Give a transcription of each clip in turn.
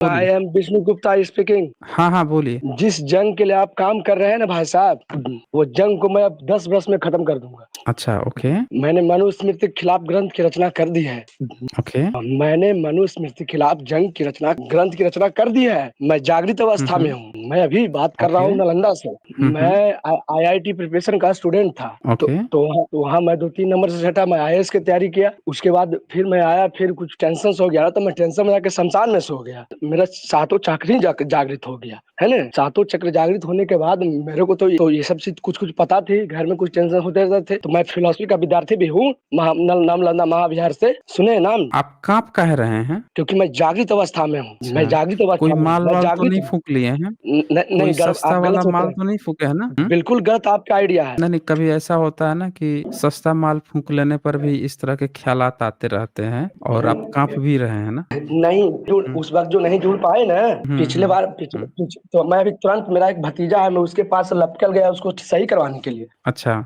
आई बोलिए। Am Vishnu Gupta speaking. हाँ, हाँ, बोलिए। जिस जंग के लिए आप काम कर रहे हैं ना भाई साहब, वो जंग को मैं अब 10 वर्ष में खत्म कर दूंगा। अच्छा, ओके, मैंने मनुस्मृति के खिलाफ ग्रंथ की रचना कर दी है। ओके। मैंने मनुस्मृति के खिलाफ जंग की रचना ग्रंथ की रचना कर दी है। मैं जागृत हुँ, अवस्था में हुँ, हूँ। मैं अभी बात कर रहा ओके। हूँ नालंदा से। हुँ, हुँ, मैं आईआईटी प्रिपरेशन का स्टूडेंट था। ओके। तो वहाँ मैं 2-3 नंबर से हटा। मैं आईएएस की तैयारी किया। उसके बाद फिर मैं आया, फिर कुछ टेंशन हो गया तो मैं टेंशन में जाके शमशान में सो गया। मेरा सातों चक्र ही जागृत हो गया है ना। सातों चक्र जागृत होने के बाद मेरे को तो ये सब चीज कुछ कुछ पता थी। घर में कुछ टेंशन होते रहते थे। तो मैं फिलोसफी का विद्यार्थी भी हूँ। नालंदा महाविहार से सुने हैं नाम? आप काँप काहे रहे हैं? क्योंकि मैं जागृत अवस्था में हूँ। मैं अच्छा, जागृत कोई अवस्था में हूँ। मैं माल-वाल तो जागृत नहीं हूँ। फूँक लिए हैं? कोई नहीं, सस्ता आप गलत वाला सोच माल रहे तो नहीं फूँके हैं ना? हैं। बिल्कुल गलत आपका आइडिया है। नहीं, नहीं, कभी ऐसा होता है ना कि सस्ता माल फूँक लेने पर भी इस तरह के ख़्यालात आते रहते हैं और आप काँप भी रहे हैं ना? नहीं, जो हुँ, उस वक्त जो नहीं जुड़ पाए ना, हुँ, पिछले हुँ, बार हुँ। तो मैं अभी तुरंत, मेरा एक भतीजा है, मैं उसके पास लपकल गया उसको सही करवाने के लिए। अच्छा,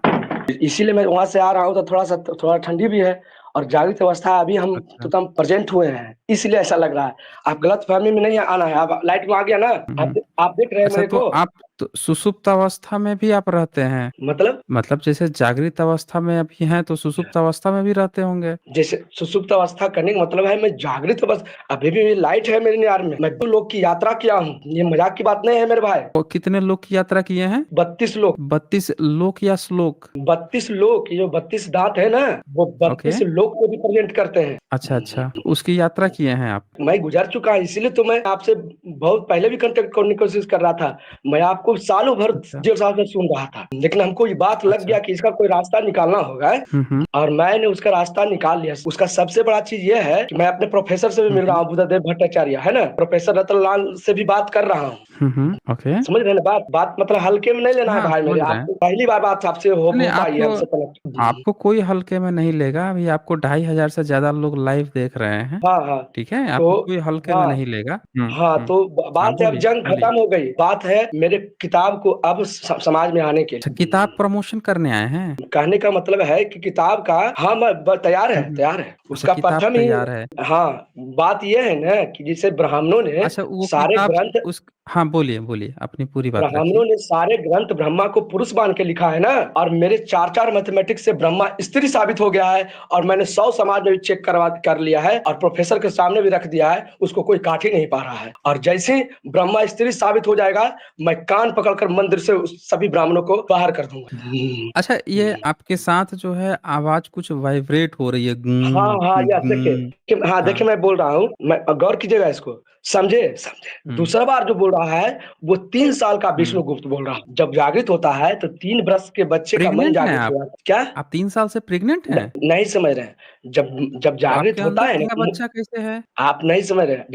इसीलिए मैं वहां से आ रहा हूँ। तो थोड़ा ठंडी भी है और जागृत अवस्था अभी हम अच्छा। तो हम प्रेजेंट हुए हैं, इसलिए ऐसा लग रहा है। आप गलत फहमी में नहीं आना है। आप लाइट में आ गया ना। हुँ, आप हुँ। आप देख रहे हैं अच्छा, मेरे तो को? आप तो सुषुप्त अवस्था में भी आप रहते हैं? मतलब मतलब जैसे जागृत अवस्था में अभी हैं तो सुषुप्त अवस्था में भी रहते होंगे? जैसे सुसुप्त अवस्था करने का मतलब है मैं जागृत अवस्था। अभी भी लाइट है मेरे नियार में। मैं 2 लोक की यात्रा किया हूँ। ये मजाक की बात नहीं है मेरे भाई। और कितने लोक की यात्रा किए हैं? 32 लोक। 32 लोक या श्लोक? 32 लोक, ये जो 32 दांत है ना, वो ओके। 32 लोक को रिप्रेजेंट करते हैं। अच्छा, अच्छा। तो उसकी यात्रा किए हैं आप? मैं गुजर चुका है, इसीलिए तो मैं आपसे बहुत पहले भी कांटेक्ट करने की कोशिश कर रहा था। मैं आपको सालों भर अच्छा, 1.5 साल से सुन रहा था, लेकिन हमको ये बात लग अच्छा। गया कि इसका कोई रास्ता निकालना होगा। हुँ, हुँ। और मैंने उसका रास्ता निकाल लिया। उसका सबसे बड़ा चीज ये है कि मैं अपने प्रोफेसर से भी हुँ, मिल रहा हुँ। हूँ, बुद्धदेव भट्टाचार्य है ना। प्रोफेसर रतनलाल से भी बात कर रहा हूँ। हुँ, हुँ। ओके। समझ रहे हैं ना बात? बात मतलब हल्के में नहीं लेना है हाँ, भाई मेरे। समझ रहे हैं। आपको पहली बार बात आपसे नहीं, हो पाई है आपको हमसे कनेक्ट। आपको कोई हल्के में नहीं लेगा। अभी आपको 2500 से ज़्यादा लोग लाइव देख रहे हैं। हाँ, हाँ। ठीक है? तो आपको कोई हल्के में हाँ, नहीं लेगा। हुँ, हाँ, हुँ। तो हाँ, बात है अब बोलिए, जंग बोलिए। खत्म हो गई। बात है मेरे किताब को अब समाज में आने के अच्छा, लिए। किताब प्रमोशन करने आए हैं? कहने का मतलब है कि किताब का, हाँ, मैं तैयार हुँ, है, हुँ। तैयार है। अच्छा, उसका किताब प्रथम ही, तैयार है। हाँ, बात ये है ना कि जैसे ब्राह्मणों ने अच्छा, वो सारे किताब ग्रंथ उस हाँ, बोलिए, बोलिए। अपनी पूरी बात रखिए। ब्राह्मणों ने सारे ग्रंथ ब्रह्मा को पुरुष मान के लिखा है ना। और मेरे 4-4 मैथमेटिक्स से ब्रह्मा स्त्री साबित हो गया है। और मैंने 100 समाज में भी चेक कर लिया है और प्रोफेसर के सामने भी रख दिया है। उसको कोई काट ही नहीं पा रहा है। और जैसे ही ब्रह्मा स्त्री साबित हो जाएगा, मैं कान पकड़कर मंदिर से उस सभी ब्राह्मणों को बाहर कर दूंगा। अच्छा, ये आपके साथ जो है आवाज़ कुछ वाइब्रेट हो रही है। हाँ, हाँ, यस, देखिए गूँ। हाँ, हाँ। देखिए मैं बोल रहा हूँ, मैं गौर कीजिएगा इसको, समझे? समझे? हुँ, दूसरा बार जो बोल रहा है, वो 3 साल का हुँ। विष्णुगुप्त बोल रहा है। जब जागृत होता है तो 3 वर्ष के बच्चे का मन प्रेग्नेंट हैं जागृत आप? हुआ। क्या? आप 3 साल से प्रेग्नेंट हैं? नहीं समझ रहे हैं। जब जब तो आपके जागृत होता अंदर है नया ना, बच्चा कैसे है? आप नहीं समझ रहे हैं।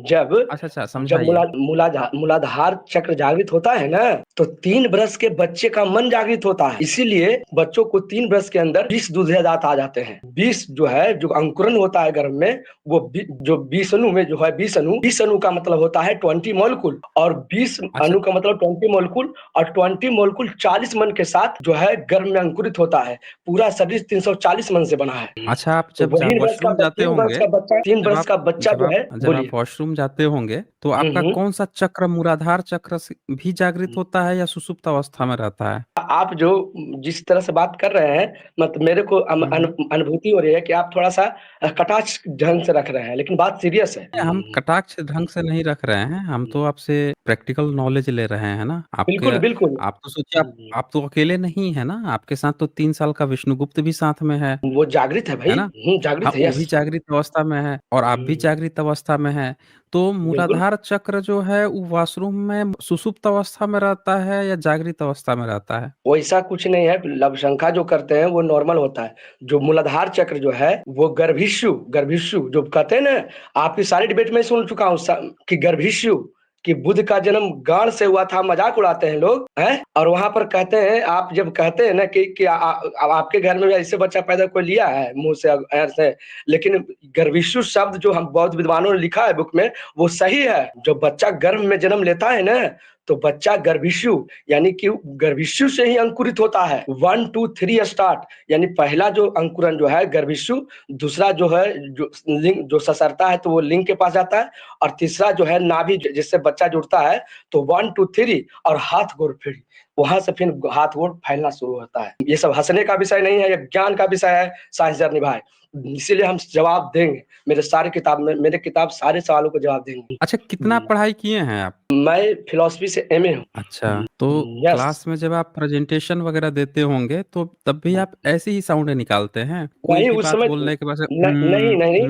जब अच्छा, अच्छा, जब समझाइए। मूलाधार चक्र जागृत होता है ना, तो 3 वर्ष के बच्चे का मन जागृत होता है। इसीलिए बच्चों को 3 वर्ष के अंदर 20 दुधिया दांत आ जाते हैं। 20 जो है, जो अंकुरन होता है गर्भ में, वो जो 20 अणु में जो है, 20 अणु का मतलब होता है 20 मॉलिक्यूल। और 20 अच्छा, अणु का मतलब 20 मॉलिक्यूल। और 20 मॉलिक्यूल 40 मन के साथ जो है गर्भ में अंकुरित होता है। पूरा शरीर 340 मन से बना है। अच्छा, आप तो जब वही वॉशरूम जाते 3 वर्ष होंगे, का बच्चा, 3 जब वर्ष आप का बच्चा जब जो आप है, जब बोलिए। आप वॉशरूम जाते होंगे, तो हुँ, आपका हुँ। कौन-सा चक्र मूलाधार चक्र से भी जागृत होता है या सुषुप्त अवस्था में रहता है? आप जो जिस तरह से बात कर रहे हैं, मेरे को हुँ, हुँ। अनुभूति हो रही है कि आप थोड़ा-सा कटाक्ष ढंग से रख रहे हैं, लेकिन बात सीरियस है। नहीं, हम कटाक्ष ढंग से नहीं रख रहे हैं, हम तो आपसे प्रैक्टिकल नॉलेज ले रहे हैं ना। आपके बिल्कुल, बिल्कुल। आप तो सोचिए आप तो अकेले नहीं हैं ना, आपके साथ तो 3 साल का विष्णुगुप्त भी साथ में वो जागृत है है भई। ना? हाँ, जागृत है, वो भी यस। जागृत अवस्था में है और आप भी हुँ, जागृत अवस्था में हैं। तो बिल्कुल। मूलाधार चक्र जो है वो वॉशरूम में सुषुप्त अवस्था में रहता है या जागृत अवस्था में रहता है? वैसा कुछ नहीं है, लवशंका जो करते हैं वो नॉर्मल होता है। जो मूलाधार चक्र जो है, वो गर्भिष्यु जो कहते हैं ना, आपकी सारी डिबेट में सुन चुका हूँ कि गर्भिष्यु, कि बुध का जन्म गाड़ से हुआ था, मजाक उड़ाते हैं लोग, हैं? और वहां पर कहते हैं, आप जब कहते हैं ना कि आपके घर में भी ऐसे बच्चा पैदा कोई लिया है मुंह से ऐर से, लेकिन गर्भिष्यु शब्द जो हम बौद्ध विद्वानों ने लिखा है बुक में, वो सही है। जो बच्चा गर्भ में जन्म लेता है ना, तो बच्चा गर्भिष्यु यानी कि गर्भिष्यु से ही अंकुरित होता है। 1 2 3 स्टार्ट, यानी पहला जो अंकुरन जो है गर्भिष्यु, दूसरा जो है जो लिंग जो ससरता है तो वो लिंग के पास जाता है, और तीसरा जो है नाभि जिससे बच्चा जुड़ता है, तो 1 2 3 और हाथ गोड़ फिर वहां से फिर हाथ गोड़ फैलना शुरू होता है। ये सब हंसने का विषय नहीं है, ये ज्ञान का विषय है साइंस जर्नी भाई। इसीलिए हम जवाब देंगे, मेरे किताब सारे सवालों को जवाब देंगे। अच्छा, कितना पढ़ाई किए हैं आप? मैं फिलॉसफी से एमए हूँ। अच्छा, तो यस। क्लास में जब आप प्रेजेंटेशन वगैरह देते होंगे तो तब भी आप ऐसे ही साउंड निकालते हैं? कोई नहीं भी उस बात समय बोलने के बाद से नहीं नहीं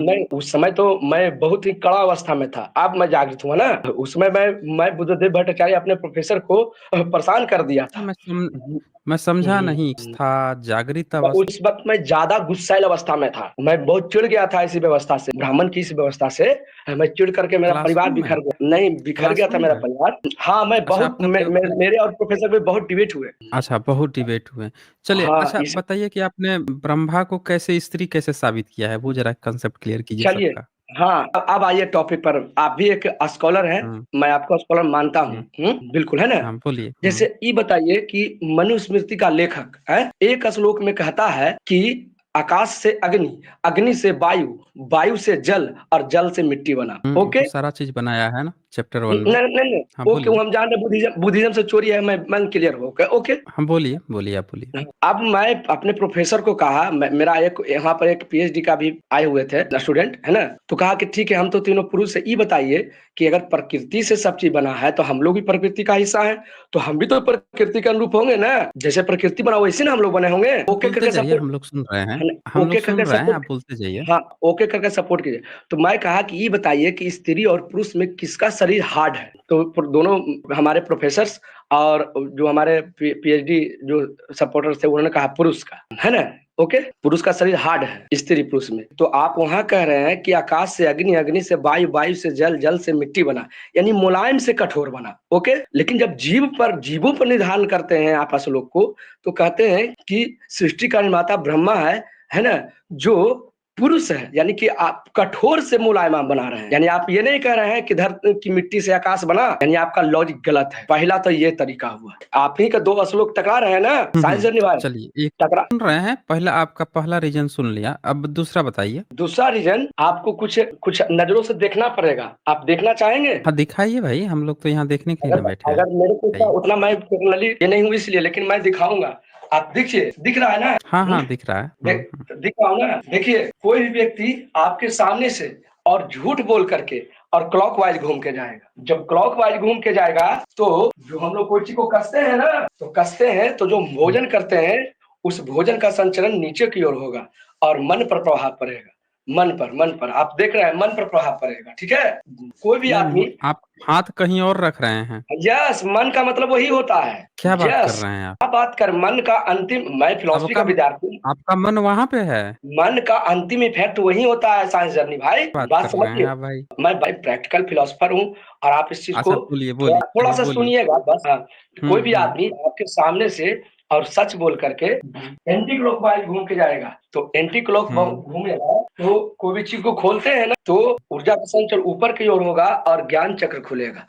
नहीं उस समय तो मैं बहुत ही कड़ा अवस्था में था। अब मैं जागृत हुआ ना, उसमें मैं बुद्धदेव भट्टाचार्य अपने प्रोफेसर को परेशान कर दिया अच्छा, था। मैं समझा नहीं था जागृत उस वक्त मैं ज्यादा गुस्सैल अवस्था में था, मैं बहुत चिढ़ गया था इसी व्यवस्था से, ब्राह्मण की इस व्यवस्था से। मैं चिढ़ करके मेरा परिवार क्लासरूम में? बिखर गया, नहीं बिखर गया था क्लासरूम मेरा में? परिवार। हाँ मैं अच्छा, बहुत आपका पे मेरे और प्रोफेसर में बहुत डिबेट हुए। अच्छा, बहुत डिबेट हुए। चलिए, हाँ अच्छा इस बताइए कि आपने ब्रह्मा को कैसे स्त्री कैसे साबित किया है? वो ज़रा कंसेप्ट क्लियर कीजिए चलिए, सबका। हाँ अब आइए टॉपिक पर। आप भी एक स्कॉलर हैं, हुँ, मैं आपको स्कॉलर मानता हूँ। हुँ, बिल्कुल है ना। हाँ, बोलिए। हुँ, जैसे ये बताइए कि मनुस्मृति का लेखक है, एक श्लोक में कहता है कि आकाश से अग्नि, अग्नि से वायु, वायु से जल और जल से मिट्टी बना। ओके। वो सारा चीज़ बनाया है ना चैप्टर 1 में? नहीं नहीं नहीं, हाँ, ओके, वो बोलिए। हम जान रहे बुद्धिज्म बुद्धिज्म से चोरी है, मैं क्लियर हो गया। ओके। हाँ, बोलिए, बोलिए, आप बोलिए। अब मैं अपने प्रोफेसर को कहा, मेरा एक यहाँ पर एक पीएचडी का भी आए हुए थे स्टूडेंट है ना, तो कहा कि ठीक है हम तो तीनों पुरुष है, ये बताइए कि अगर प्रकृति से सब चीज बना है तो हम लोग भी प्रकृति का हिस्सा है, तो हम भी तो प्रकृति के अनुरूप होंगे ना, जैसे प्रकृति बना वैसे ना हम लोग बने होंगे। आप ओके बोलते करके जाइए, सपोर्ट, हम लोग सुन रहे हैं। है ना, हम लोग ओके करके सुन रहे हैं, आप सपोर्ट। बोलते जाइए। हाँ ओके करके सपोर्ट कीजिए। तो मैं कहा कि ये बताइए कि स्त्री और पुरुष में किसका शरीर हार्ड है, तो दोनों हमारे प्रोफेसर्स और जो हमारे पीएचडी जो सपोर्टर्स थे उन्होंने कहा पुरुष का, है ना। ओके, पुरुष का शरीर हार्ड है स्त्री पुरुष में। तो आप वहां कह रहे हैं कि आकाश से अग्नि, अग्नि से वायु, वायु से जल, जल से मिट्टी बना, यानी मुलायम से कठोर बना। ओके, लेकिन जब जीवों पर निर्धारण करते हैं आप श्लोक को, तो कहते हैं कि सृष्टि का निर्माता ब्रह्मा है ना, जो पुरुष है, यानी कि आप कठोर से मुलायमा बना रहे हैं। यानी आप ये नहीं कह रहे हैं कि धरती की मिट्टी से आकाश बना, यानी आपका लॉजिक गलत है। पहला तो ये तरीका हुआ, आप ही का दो श्लोक टकरा रहे हैं ना साइंस जर्नी भाई। चलिए, एक टकरा। सुन रहे हैं, पहला आपका पहला रीज़न सुन लिया, अब दूसरा बताइए। दूसरा रीजन आपको कुछ कुछ नजरों से देखना पड़ेगा, आप देखना चाहेंगे? हाँ, दिखाइए भाई, हम लोग तो यहाँ देखने के लिए ना अगर बैठे हैं। अगर मेरे को बताइए। उतना मैं पर्सनली ये नहीं हूँ इसलिए, लेकिन मैं दिखाऊंगा। आप देखिए, दिख रहा है ना? हाँ, हाँ, दिख रहा है। दिख रहा हूँ ना? देखिए, कोई भी व्यक्ति आपके सामने से और झूठ बोल करके और क्लॉकवाइज घूम के जाएगा। जब क्लॉकवाइज घूम के जाएगा तो जो हम लोग कोई चीज को कसते हैं ना, तो कसते हैं तो जो हुँ, भोजन करते हैं उस भोजन का संचरण नीचे की ओर होगा और मन पर प्रभाव पड़ेगा। मन पर आप देख रहे हैं, मन पर प्रभाव पड़ेगा। ठीक है, कोई भी नहीं, आदमी, आप हाथ कहीं और रख रहे हैं। यस, मन का मतलब वही होता है। क्या बात कर यस, रहे हैं आप? क्या बात कर, मन का अंतिम, मैं फिलोसफी आपका का विद्यार्थी, आपका मन वहाँ पे है? मन का अंतिम इफेक्ट वही होता है साइंस जर्नी भाई, बात बात कर रहे हैं समझिए। आप भाई? मैं भाई प्रैक्टिकल फिलोसफर हूँ, और आप इस चीज अच्छा, को बोलिए, थोड़ा बोलिए। थोड़ा चलिए, सा बोलिए। सुनिएगा बस। हाँ, कोई भी हुँ। आदमी आपके सामने से और सच बोल करके एंटी क्लॉकवाइज घूम के जाएगा, तो एंटी क्लॉक हुँ। घूमेगा तो कोई भी चीज को खोलते हैं ना, तो ऊर्जा का संचरण ऊपर की ओर होगा और ज्ञान चक्र खुलेगा।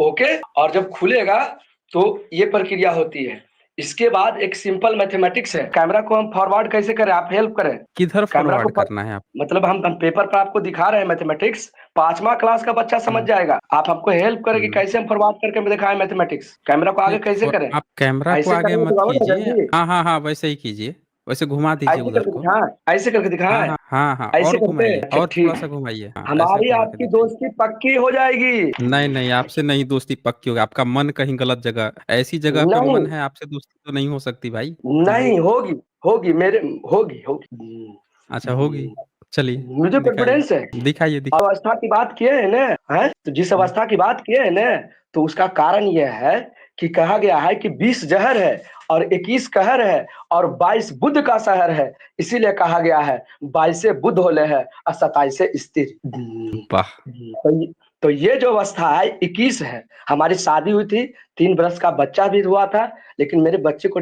ओके, और जब खुलेगा तो ये प्रक्रिया होती है। इसके बाद एक सिंपल मैथमेटिक्स है। कैमरा को हम फॉरवर्ड कैसे करें, आप हेल्प करें। किधर कैमरा को फॉरवर्ड करना है आप? मतलब हम पेपर पर आपको दिखा रहे हैं मैथमेटिक्स, 5वां क्लास का बच्चा समझ हुँ, जाएगा। आप हमको हेल्प करें कि हुँ। कैसे हम फॉरवर्ड करके दिखाएं मैथमेटिक्स, कैमरा को आगे नहीं, कैसे करें। आप कैमरा को ऐसे आगे करेंगे तो मत बाबू ना कीजिए। जल्दी, हाँ, हाँ, हाँ, वैसे ही कीजिए। वैसे घुमा दीजिए ऐसे उधर करके को। दिखाएं, ऐसे करके हाँ, दिखाएं, हाँ, हाँ, हाँ, ऐसे और करते हैं। घुमाइए, अच्छा और ठीक थोड़ा-सा है, घुमाइए। हाँ, ऐसे हमारी घुमा के आपकी दिखाइए। दोस्ती पक्की हो जाएगी। नहीं, नहीं, आपसे नहीं दोस्ती पक्की होगी, आपका मन कहीं गलत जगह ऐसी जगह पे नहीं मन है, आपसे दोस्ती तो नहीं हो सकती भाई। हुँ, नहीं होगी, होगी मेरे, होगी होगी। अच्छा होगी। चलिए, मुझे दिखाइए। कॉन्फिडेंस है। दिखाइए, अवस्था की बात किए हैं ना, है तो जिस हुँ, अवस्था की बात किए हैं ना, तो उसका कारण यह है कि कहा गया है कि 20 जहर है और 21 कहर है और 22 बुद्ध का शहर है, इसीलिए कहा गया है 22 बुद्ध होले है और 27 स्थिर। वाह! तो तो ये जो अवस्था है 21 है। हमारी शादी हुई थी, 3 वर्ष का बच्चा भी हुआ था, लेकिन मेरे बच्चे को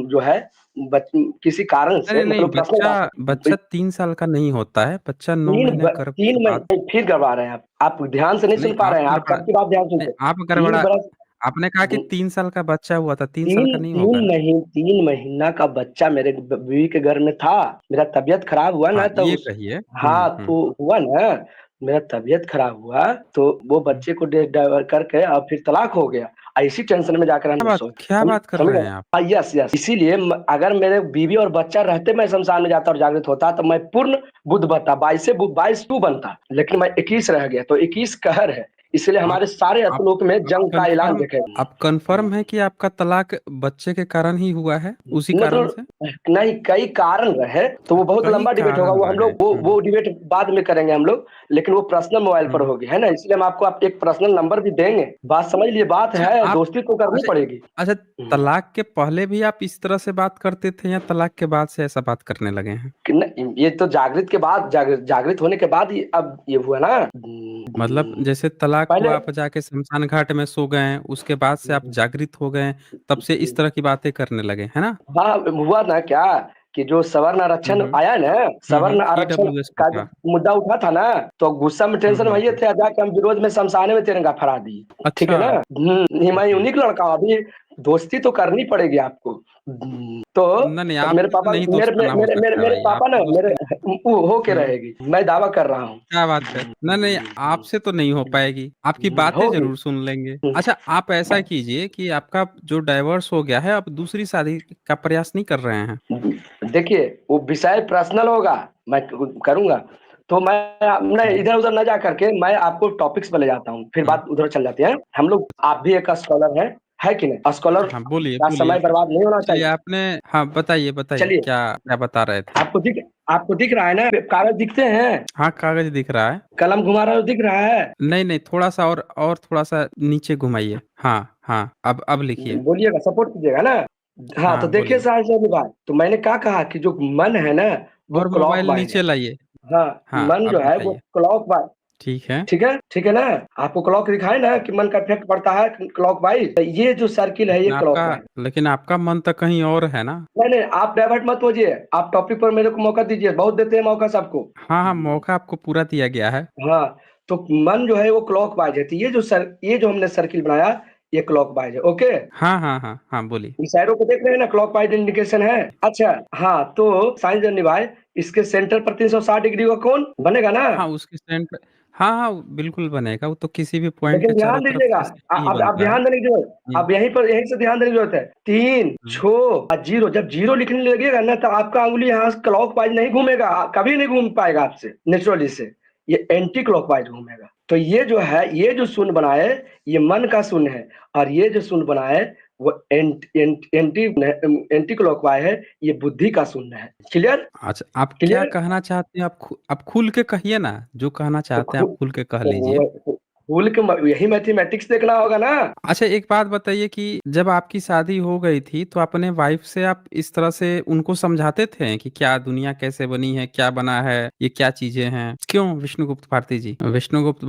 जो है किसी कारण से नहीं, नहीं, मतलब पर्सनल बच्चा बात बच्चा 3 साल का नहीं होता है, बच्चा 9 3 महीने गर्भ के 3 बाद। महीने फिर गड़बड़ा रहे हैं आप। आप ध्यान से नहीं नहीं, सुन पा आप रहे हैं, आप गड़बड़ा सबकी बात ध्यान नहीं, सुनते। आप 3 गड़बड़ा बरस आपने कहा कि 3 साल का बच्चा हुआ था, 3 साल का नहीं होगा ना? 3 महीना का बच्चा मेरे बीवी के घर में था। मेरा तबीयत खराब हुआ ना हाँ, तो ये उस कहिए। हाँ, तो हुआ ना, मेरा तबीयत खराब हुआ तो वो हुँ। बच्चे को डिलीवर करके और फिर तलाक हो गया। इसी टेंशन में जाकर हम लोग क्या बात कर समझ रहे गए? हैं आप? Yes, yes. इसीलिए अगर मेरे बीवी और बच्चा रहते मैं शमशान में जाता और जागृत होता तो मैं पूर्ण बुद्ध बनता, 22 से 22 तू बनता। लेकिन मैं 21 रह गया, तो 21 कहर है। इसलिए आप हमारे सारे आप अतलोक में जंग का ऐलान कन्फर्म देखे। आप कन्फर्म है कि आपका तलाक बच्चे के कारण ही हुआ है, उसी कारण मतलब से? नहीं, कई कारण रहे तो वो बहुत कई लंबा डिबेट होगा, कारण वो हम रहे। लोग वो डिबेट बाद में करेंगे हम लोग, लेकिन वो पर्सनल मोबाइल पर हुँ। होगी, है ना? इसलिए हम आपको आप एक पर्सनल नंबर भी देंगे। बात समझ लिए, बात अच्छा है, आप दोस्ती तो करनी अच्छा पड़ेगी। अच्छा हम्म। तलाक के पहले भी आप इस तरह से बात करते थे या तलाक के बाद से ऐसा बात करने लगे हैं? कि ये तो जागृत के बाद, जागृत होने के बाद ही अब ये हुआ ना। मतलब जैसे तलाक पहले हुआ, आप जाके श्मशान घाट में सो गए, उसके बाद से आप जागृत हो गए, तब से इस तरह की बातें करने लगे, है ना? हाँ, हुआ ना क्या कि जो सवर्ण हुँ, आरक्षण हुँ। आया ना, हुँ, सवर्ण हुँ। आरक्षण ईडब्ल्यूएस का का जो था। मुद्दा उठा था ना, तो गुस्सा में हुँ, टेंशन हुँ, वही हुँ। थे, जाके हम विरोध में शमशाने में तिरंगा फहरा दिए। ठीक है अच्छा। ना? हुँ, मैं हुँ। उन्हीं का लड़का हूँ, अभी दोस्ती तो करनी पड़ेगी आपको। तो नहीं, नहीं, मेरे आपसे तो पापा नहीं मेरे दोस्ताना हो मेरे मेरे सकता है मेरे भाई, पापा ना आपसे मेरे दोस्ती वो हो के हुँ। रहेगी, मैं दावा कर रहा हूँ। क्या बात है? नहीं, नहीं, आपसे तो नहीं हो पाएगी। आपकी बातें होगी। ज़रूर सुन लेंगे। अच्छा, आप ऐसा कीजिए कि आपका जो डाइवोर्स हो गया है, आप दूसरी शादी का प्रयास नहीं कर रहे हैं? देखिए, वो विषय पर्सनल होगा, मैं करूँगा। तो मैं हुँ। इधर-उधर ना जा करके मैं आपको टॉपिक्स पे ले जाता हूँ, फिर हुँ। बात उधर चल जाती है। हम लोग, आप भी एक स्कॉलर हैं, है कि नहीं? स्कॉलर हाँ, बोलिए, का बोलिए। समय बर्बाद नहीं होना चलिए चाहिए। आपने हाँ, बताइए, बताइए चलिए, क्या क्या बता रहे थे? आपको दिख आपको दिख रहा है ना, कागज़ दिखते हैं? हाँ, कागज़ दिख रहा है। कलम घुमा रहा हूँ, दिख रहा है? नहीं, नहीं, थोड़ा-सा और थोड़ा-सा नीचे घुमाइए। हाँ, हाँ, अब लिखिए। बोलिएगा, सपोर्ट कीजिएगा ना? हाँ, तो हाँ, देखिए बोलिए। साहब साहब बात, तो मैंने क्या कहा कि जो मन है ना, वो और मोबाइल क्लॉकवाइज़ है। नीचे लाइए। हाँ, हाँ, मन जो अब है वो दिखाइए। क्लॉकवाइज़। ठीक है। ठीक है ना? आपको क्लॉक दिखाए ना कि मन का इफ़ेक्ट पड़ता है क्लॉकवाइज़, तो ये जो सर्किल है ये लेकिन आपका क्लॉकवाइज़। लेकिन आपका मन तो कहीं और है ना? नहीं, नहीं, आप डाइवर्ट मत होजिए, आप टॉपिक पर मेरे को मौका दीजिए, बहुत देते हैं मौका सबको। हाँ, हाँ, मौका आपको पूरा दिया गया है। हाँ, तो मन जो है वो क्लॉकवाइज़ है, तो ये जो हमने सर्किल बनाया, ये क्लॉकवाइज़ है, ओके? हाँ, हाँ, हाँ, हाँ, बोलिए। इस एरो को देख रहे हैं ना, क्लॉकवाइज़ इंडिकेशन है। अच्छा, हाँ, तो साइंस जानने भाई, इसके सेंटर पर 360 डिग्री का कोण बनेगा ना? हाँ, उसकी सेंटर हाँ, हाँ, बिल्कुल बनेगा, वो तो किसी भी पॉइंट के लेकिन चारों ध्यान तरफ दीजिएगा, 360 ही अब बनता है। ध्यान देने की ज़रूरत, हुँ, अब यहीं से ध्यान देने की ज़रूरत है। 3, हुँ। 6 और 0, जब 0 लिखने लगेगा ना, तो आपका उँगली यहाँ से क्लॉकवाइज़ नहीं घूमेगा, कभी नहीं घूम पाएगा आपसे, नेचुरली से। ये एंटी क्लॉकवाइज़ घूमेगा। तो ये जो है, ये जो शून्य बना है, ये मन का शून्य है, और ये जो शून्य बना है, वो एंटी क्लॉकवाइज़ है, ये बुद्धि का शून्य है। क्लियर? अच्छा, आप क्या क्लियर? कहना चाहते हैं? आप खुल के कहिए ना, जो कहना तो चाहते हैं आप खुल के कह लीजिए। तो फूल के यही मैथमेटिक्स देखना होगा ना। अच्छा एक बात बताइए कि जब आपकी शादी हो गई थी, तो अपने वाइफ़ से आप इस तरह से उनको समझाते थे कि क्या दुनिया कैसे बनी है, क्या बना है, ये क्या चीज़ें हैं? क्यों विष्णुगुप्त भारती जी? विष्णुगुप्त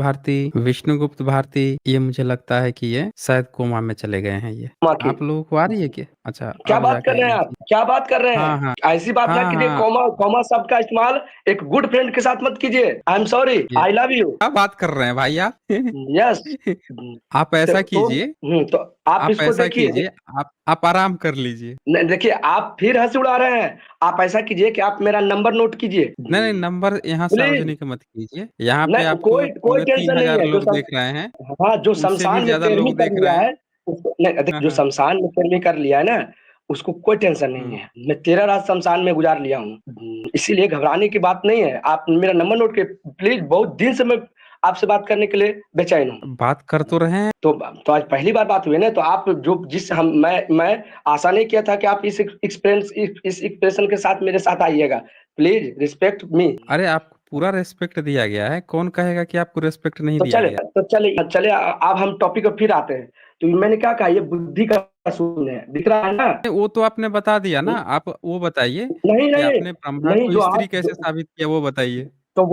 भारती ये मुझे लगता है कि ये शायद कोमा में चले गए हैं ये। माँ की आप लोगों को आ रही है क्या? अच्छा, क्या अब बात जाके कर रहे हैं आप? लिखिए। क्या बात कर रहे हाँ, हैं? हाँ। ऐसी बात ना हाँ, कीजिए, हाँ। कॉमा शब्द का इस्तेमाल एक गुड फ्रेंड के साथ मत कीजिए। आई एम सॉरी, ये आई लव यू। क्या बात कर रहे हैं भाई आप? यस। आप ऐसा कीजिए तो आप आप इसको ऐसा देखिए। कीजिए, आप आराम कर लीजिए। नहीं, देखिए, आप फिर हँसी उड़ा रहे हैं। आप ऐसा कीजिए कि आप मेरा नंबर नोट कीजिए। नहीं, नहीं नंबर यहाँ प्लीज़। सार्वजनिक मत कीजिए। यहाँ पे नहीं, आपको कोई पौने टेंशन नहीं 3000 है। लोग देख रहे हैं, हाँ, जो उससे भी शमशान में ज़्यादा 13वीं लोग कर देख लिया रहे हैं। है, उसको नहीं देख, हाँ, जो हाँ। शमशान में 13वीं कर लिया है ना, उसको कोई टेंशन नहीं हुँ। है। मैं 13 रात शमशान में गुज़ार लिया हूँ। इसीलिए घबराने की बात नहीं है। आप मेरा नंबर नोट के प्लीज़, बहुत दिन से मैं आपसे बात करने के लिए बेचैन हूँ। बात कर तो रहे हैं। तो आज पहली बार बात हुई ना, तो आप जो जिस हम मैं आशा नहीं किया था कि आप इस एक्सप्रेशन के साथ मेरे साथ आइएगा। प्लीज़ रिस्पेक्ट मी। अरे आपको पूरा रिस्पेक्ट दिया गया है, कौन कहेगा कि आपको रिस्पेक्ट नहीं तो दिया चले गया? तो चलिए चलिए अब हम टॉपिक पे फिर आते हैं। तो मैंने क्या कहा, ये बुद्धि का शून्य है, दिख रहा है ना? वो तो आपने बता दिया ना, हुँ, आप वो बताइए नहीं, कि नहीं, आपने ब्रह्मा नहीं, को जो स्त्री आप कैसे साबित किया वो बताइए? तो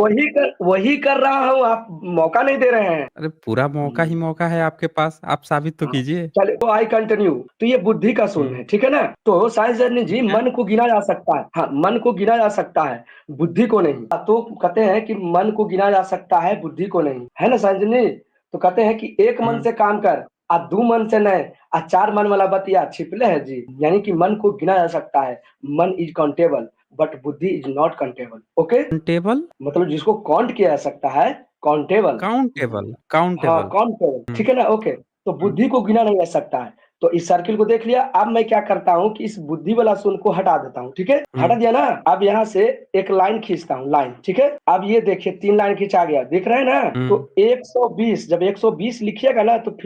वही कर रहा हूँ, आप मौका नहीं दे रहे हैं। अरे पूरा मौका ही मौका है आपके पास, आप साबित तो हाँ, कीजिए। चलिए तो आई कंटिन्यू। तो ये बुद्धि का शून्य है, ठीक है ना। तो साइंस जर्नी जी, ठीक है। मन को गिना जा सकता है, हाँ मन को गिना जा सकता है, बुद्धि को नहीं। तो कहते हैं कि मन को गिना जा सकता है, बुद्धि को नहीं, है ना साइंस जर्नी। तो कहते हैं कि एक मन से काम कर, आ दू मन से नहीं, आ चार मन वाला बतिया छिपले है जी। यानी कि मन को गिना जा सकता है, मन इज काउंटेबल बट बुद्धि is not countable. Okay, table, मतलब जिसको काउंट किया जा सकता है, काउंटेबल। काउंटेबल, हाँ, काउंटेबल। काउंटेबल, हम्म, ठीक है ना। ओके, तो हम्म, बुद्धि को गिना नहीं जा सकता है। तो इस सर्किल को देख लिया। अब मैं क्या करता हूँ कि इस बुद्धि वाला शून्य को हटा देता हूँ, ठीक है, हटा हम्म, दिया ना। अब यहाँ से एक लाइन खींचता हूँ, लाइन, ठीक है। अब ये देखिए 3 लाइन खींचा गया, दिख रहा है ना। तो हम्म। 120, जब 120 लिखिएगा ना, तो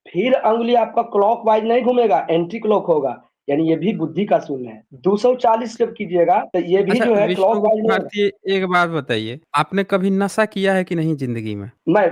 फिर अंगुली आपका क्लॉक वाइज नहीं घूमेगा, एंटी क्लॉक होगा। यानी ये भी बुद्धि का शून्य है। 240 जब कीजिएगा तो ये भी अच्छा जो है क्लॉक विष्णुगुप्त वाइज नहीं होगा। भारती, एक बात बताइए, आपने कभी नशा किया है कि नहीं जिंदगी में? मैं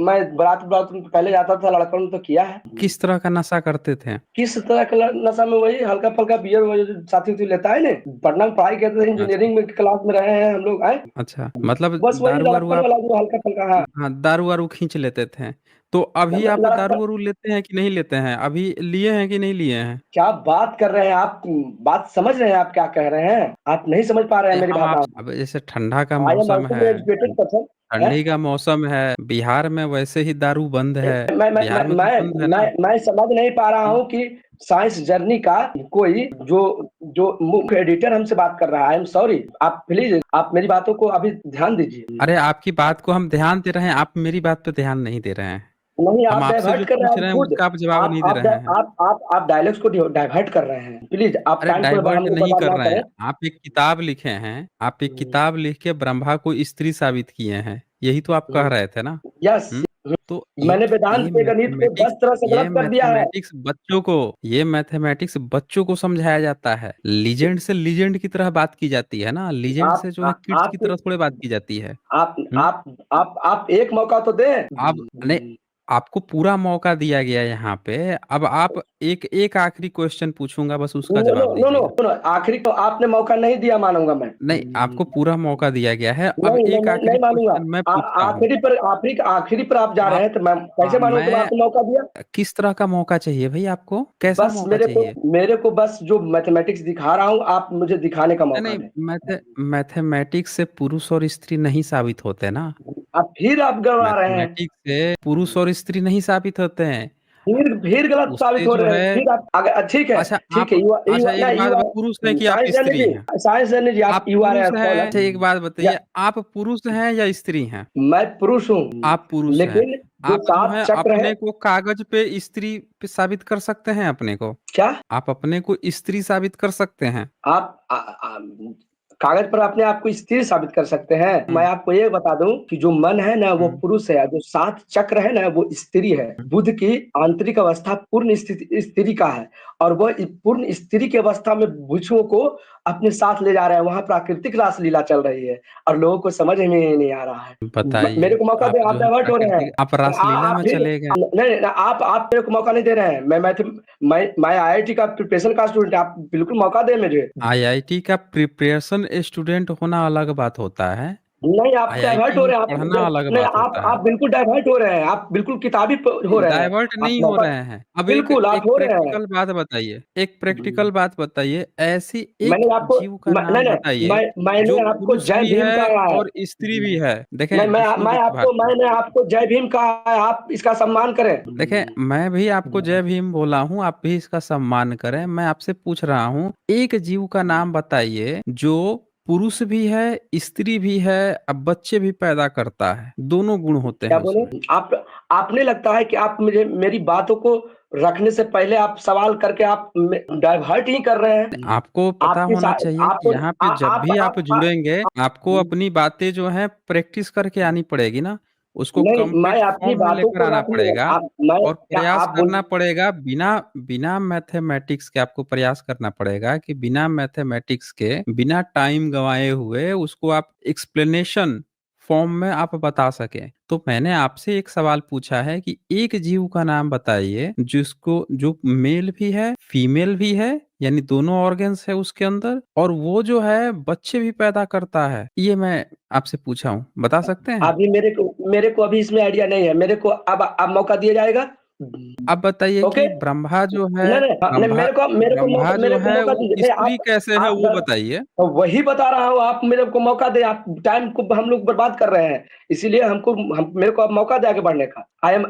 मैं बारात बारात में पहले जाता था, लड़कों ने तो किया है। किस तरह का नशा करते थे? किस तरह का नशा में? वही हल्का फल्का बियर वो जो साथी उथी लेता है ना। पटना में पढ़ाई करते थे, अच्छा, इंजीनियरिंग में क्लास में रहे हैं हम लोग, आए। अच्छा, मतलब बस वही दारू वारू लड़कपन आप, वाला जो हल्का फल्का, हाँ। हाँ, दारू वारू खींच लेते थे। तो अभी आप दारू लड़कपन। वारू लेते हैं कि नहीं लेते हैं? अभी लिए हैं कि नहीं लिए हैं? क्या बात कर रहे हैं आप? बात समझ रहे हैं आप क्या कह रहे हैं? आप नहीं समझ पा रहे हैं नहीं, मेरी हम आप, भावनाओं। अब जैसे ठंडा का आई एम मौसम ऑल्सो है, एजुकेटेड पर्सन। ठंडी का मौसम है, बिहार में वैसे ही दारू बंद है। मैं मैं मैं बिहार में तो मैं बंद है मैं ना? मैं समझ नहीं पा रहा हम्म, हूँ कि साइंस जर्नी का कोई जो जो मुख्य एडिटर हमसे बात कर रहा है, आई एम सॉरी, आप प्लीज आप मेरी बातों को अभी ध्यान दीजिए। अरे आपकी बात को हम ध्यान दे रहे हैं, आप मेरी बात पे ध्यान नहीं दे रहे हैं। नहीं, हम आप आपसे जो डाइवर्ट कर रहे हैं, पूछ आप रहे हैं खुद। उसका आप जवाब आप नहीं दे आप रहे हैं। आप डायलॉग्स को डाइवर्ट कर रहे हैं। प्लीज आप अरे टाइम को डाइवर्ट हमको नहीं बर्बाद कर ना रहे करें। हैं, आप एक किताब लिखे हैं, आप एक किताब लिख के ब्रह्मा को स्त्री साबित किए हैं, यही तो आप कह रहे थे ना? यस, हम्म। तो मैंने वेदांत के गणित को 10 तरह से ये गलत कर दिया है। मैथमेटिक्स बच्चों को, ये मैथमेटिक्स बच्चों को समझाया जाता है। लीजेंड से लीजेंड की तरह बात की जाती है ना, लीजेंड आप से जो है किड्स की आप तरह थोड़े बात की जाती है। आप हम्म। आप एक मौका तो दें। अब नहीं, आपको पूरा मौका दिया गया यहाँ पे। अब आप एक एक आखिरी क्वेश्चन पूछूंगा, बस उसका नो नो जवाब नो नो दीजिएगा। नो, आखिरी तो आपने मौका नहीं दिया, मानूंगा मैं। नहीं, आपको पूरा मौका दिया गया है, अब नहीं, एक नहीं आखिरी मानूंगा। क्वेश्चन मैं पूछता हूँ। आखिरी पर आप जा रहे आप, हैं, तो मैं कैसे मानूं कि मैं, आपने मौका दिया? किस तरह का मौका चाहिए भाई आपको, कैसा बस मौका चाहिए? मेरे को बस जो मैथमेटिक्स दिखा रहा हूँ, आप मुझे दिखाने का नहीं मौका नहीं, दें। मैथमेटिक्स से पुरुष और स्त्री नहीं साबित होते ना। अब फिर आप गड़बड़ा रहे हैं। मैथमेटिक्स से पुरुष और स्त्री नहीं साबित होते हैं। फिर गलत साबित उससे हो जो रहे हैं। है, फिर आप अगर ठीक है, अच्छा ठीक आप, है, अच्छा ना एक बात, यू आप आर पुरुष हैं कि आप साइंस जर्नी स्त्री जी, हैं? साइंस जर्नी जी, आप आप यू आर पुरुष ए हैं, स्कॉलर। अच्छा एक बात या बताइए, आप पुरुष हैं या स्त्री हैं? मैं पुरुष हूँ, आप पुरुष हैं। लेकिन जो आप जो 7 है चक्र है। अपने को कागज पे स्त्री पे साबित कर सकते हैं अपने को? क्या आप अपने को स्त्री साबित कर सकते हैं? आप कागज पर अपने आप को स्थिर साबित कर सकते हैं? मैं हम्म, आपको ये बता दूं कि जो मन है ना वो हम्म, पुरुष है, जो 7 चक्र है ना वो स्त्री है। हम्म। बुध की आंतरिक अवस्था पूर्ण स्थिति स्त्री का है, और वह पूर्ण स्त्री की अवस्था में भुक्षुओं को अपने साथ ले जा रहे हैं। वहां प्राकृतिक रासलीला चल रही है और लोगों को समझ में नहीं आ रहा है। मेरे बताइए, को मौका आप दे, आप जो है डाइवर्ट हो रहे हैं। प्राकृतिक, आप रासलीला आप में फिर चले गए। नहीं नहीं, आप मेरे को मौका नहीं दे रहे हैं। मैं आईआईटी का प्रिपरेशन का स्टूडेंट, आप बिल्कुल मौका दें मुझे। आईआईटी का प्रिपरेशन स्टूडेंट होना अलग बात होता है, नहीं, आप डाइवर्ट आईआईटी हो में रहे हैं। आप पढ़ना अलग नहीं, बात होता है। आप बिल्कुल डाइवर्ट हो रहे हैं। आप बिल्कुल किताबी हो रहे हैं। डाइवर्ट आप नहीं हो मौका, रहे हैं। अब एक बिल्कुल आप एक हो रहे हैं। प्रैक्टिकल बात बताइए, एक प्रैक्टिकल बात बताइए, ऐसी एक मैंने आपको जीव का नहीं नाम नहीं, बताइए जो मैंने आपको पुरुष जय भी भीम है कहा है। और स्त्री भी है। देखें विष्णुगुप्त भारती, मैंने आपको जय भीम कहा है, आप इसका सम्मान करें। देखें मैं भी आपको जय भीम बोला हूँ, आप भी इसका सम्मान करें। मैं आपसे पूछ रहा हूँ, एक जीव का नाम बताइए जो पुरुष भी है, स्त्री भी है, अब बच्चे भी पैदा करता है, दोनों गुण होते क्या हैं बोले उसमें। आप? आपने लगता है कि आप मुझे मेरी बातों को रखने से पहले आप सवाल करके आप डाइवर्ट ही कर रहे हैं। आपको पता आपकी होना चाहिए कि आपको यहाँ पे जब भी आप जुड़ेंगे, आपको आप अपनी बातें जो है प्रैक्टिस करके आनी पड़ेगी ना, उसको नहीं, मैं कंप्लीट आपकी फॉर्म में बातों लेकर को आना रख लूँ। पड़ेगा। आप मैं और क्या प्रयास आप बोल करना पड़ेगा, बिना बिना मैथमेटिक्स के आपको प्रयास करना पड़ेगा कि बिना मैथमेटिक्स के, बिना टाइम गंवाए हुए उसको आप एक्सप्लेनेशन फॉर्म में आप बता सकें। तो मैंने आपसे एक सवाल पूछा है कि एक जीव का नाम बताइए जिसको जो मेल भी है, फीमेल भी है, यानी दोनों ऑर्गन्स है उसके अंदर, और वो जो है बच्चे भी पैदा करता है। ये मैं आपसे पूछा हूँ, बता सकते हैं? अभी मेरे को अभी इसमें आइडिया नहीं है। मेरे को अब मौका दिया जाएगा। अब बताइए ओके। कि ब्रह्मा जो है, नहीं नहीं हाँ, नहीं, ब्रह्मा मेरे को जो है मौका वो दीजिए। नहीं, स्त्री कैसे है आप वो बताइए। वही बता रहा हूँ। आप मेरे को मौका दे। आप टाइम को हम लोग बर्बाद कर रहे हैं, इसीलिए मेरे को अब मौका दे आगे बढ़ने का।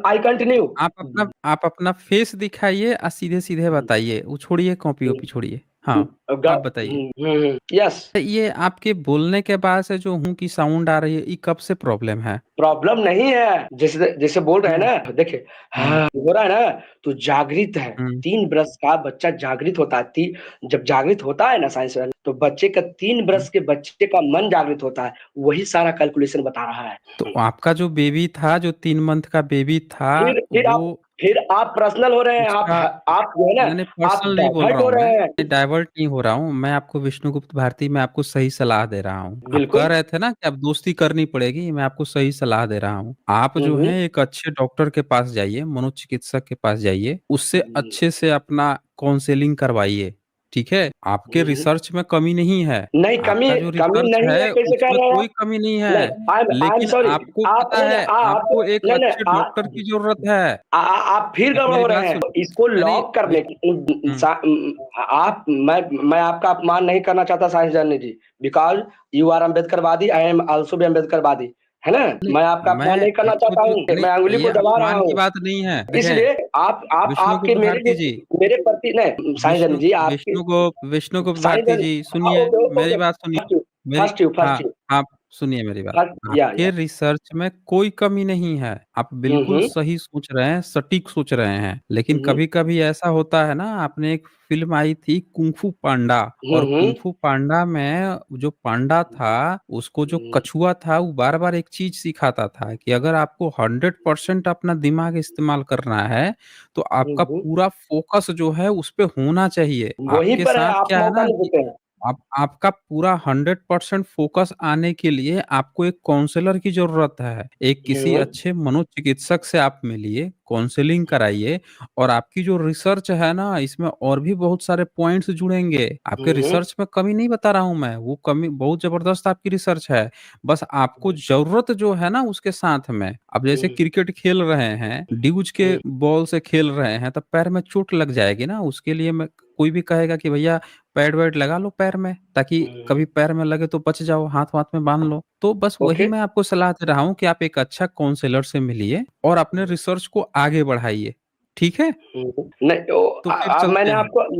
I continue. आप अपना फेस दिखाइए और सीधे सीधे बताइए, वो छोड़िए, कॉपी वॉपी छोड़िए। हाँ, आप बताइए। यस। ये आपके बोलने के बाद से जो हूँ की साउंड आ रही है, ये कब से प्रॉब्लम है? प्रॉब्लम नहीं है, जैसे जैसे बोल रहे हैं हम्म, ना, देखिए हम्म, हाँ हो रहा है ना, तो जागृत है। हम्म, 3 बरस का बच्चा जागृत होता है। जब जागृत होता है ना साइंस में, तो बच्चे का 3 बरस के बच्चे का मन जागृत होता है। वही सारा कैलकुलेशन बता रहा है। तो आपका जो बेबी था, जो 3 मंथ का बेबी था, फिर फिर वो आप फिर आप पर्सनल हो रहे हैं। उसका आप जो है ना, मैंने आप पर्सनल नहीं बोल डाइवर्ट रहा हो हूँ, रहे हैं। मैं डाइवर्ट नहीं हो रहा हूँ। मैं आपको विष्णुगुप्त भारती, मैं आपको सही सलाह दे रहा हूँ। आप कह बिल्कुल। रहे थे ना कि अब दोस्ती करनी पड़ेगी, मैं आपको सही सलाह दे रहा हूँ। आप जो हम्म है एक अच्छे डॉक्टर के पास जाइए, मनोचिकित्सक के पास जाइए, उससे हम्म, अच्छे से अपना काउंसलिंग करवाइए। ठीक है, आपके हम्म। रिसर्च में कमी नहीं है। नहीं, कमी आपका जो कमी रिसर्च नहीं है, है कैसे कह उसमें रहे हैं कोई आप? कमी नहीं है, नहीं, आई एम लेकिन सॉरी। आपको आप पता नहीं नहीं है, आप आपको एक नहीं अच्छे नहीं डॉक्टर की जरूरत है। आप फिर आप गड़बड़ मेरी हो रहे बात हैं। सुन इसको नहीं, लॉक करने की हम्म, आप मैं आपका अपमान नहीं करना चाहता साइंस जर्नी जी, बिकॉज यू आर अम्बेडकरवादी, आई एम आल्सो भी अम्बेडकरवादी, है ना? नहीं, मैं आपका अपमान मैं नहीं करना आपको चाहता जो हूँ, नहीं, मैं अंगुली ये को दबा रहा अपमान की हूँ। बात नहीं है। देखें, इसलिए आप आपके विष्णुगुप्त भारती जी, मेरे प्रति नहीं साइंस जर्नी विष्णु जी आपके विष्णुगुप्त साइंस भारती जर्नी। जी, हाँ, सुनिए, ओके ओके मेरी ओके। बात सुनिए। मेरी फर्स्ट यू हाँ, फर्स्ट यू आप सुनिए मेरी बात। फर्स्ट आपके या रिसर्च में कोई कमी नहीं है। आप बिल्कुल हम्म सही सोच रहे हैं, सटीक सोच रहे हैं। लेकिन हम्म कभी-कभी ऐसा होता है ना, आपने एक फ़िल्म आई थी कुंग फू पांडा, और कुंग हम्म फू पांडा में जो पांडा था, उसको जो हम्म कछुआ था, वो बार-बार एक चीज़ सिखाता था कि अगर आपको 100% अपना दिमाग इस्तेमाल करना है, तो आपका हम्म। पूरा फ़ोकस जो है उस पे होना चाहिए। वहीं आपके पर है, साथ आप क्या है मौका ना नहीं कि देते हैं। आप आपका पूरा 100% फोकस आने के लिए आपको एक काउंसलर की ज़रूरत है। एक किसी हम्म अच्छे मनोचिकित्सक से आप मिलिए, काउंसलिंग कराइए, और आपकी जो रिसर्च है ना, इसमें और भी बहुत सारे पॉइंट्स जुड़ेंगे। आपके हम्म रिसर्च में कमी नहीं बता रहा हूँ मैं, वो कमी बहुत ज़बरदस्त आपकी रिसर्च है। बस आपको ज़रूरत जो है ना उसके साथ में, अब जैसे हम्म क्रिकेट खेल रहे हैं, ड्यूज के हम्म बॉल से खेल रहे हैं, तो पैर में चोट लग जाएगी ना, उसके लिए मैं कोई भी कहेगा कि भैया पैड वैड लगा लो पैर में, ताकि कभी पैर में लगे तो बच जाओ, हाथ-वाथ में बाँध लो। तो बस वही ओके। मैं आपको सलाह दे रहा हूँ कि आप एक अच्छा काउंसलर से मिलिए और अपने रिसर्च को आगे बढ़ाइए। ठीक है? नहीं तो फिर चलते हैं।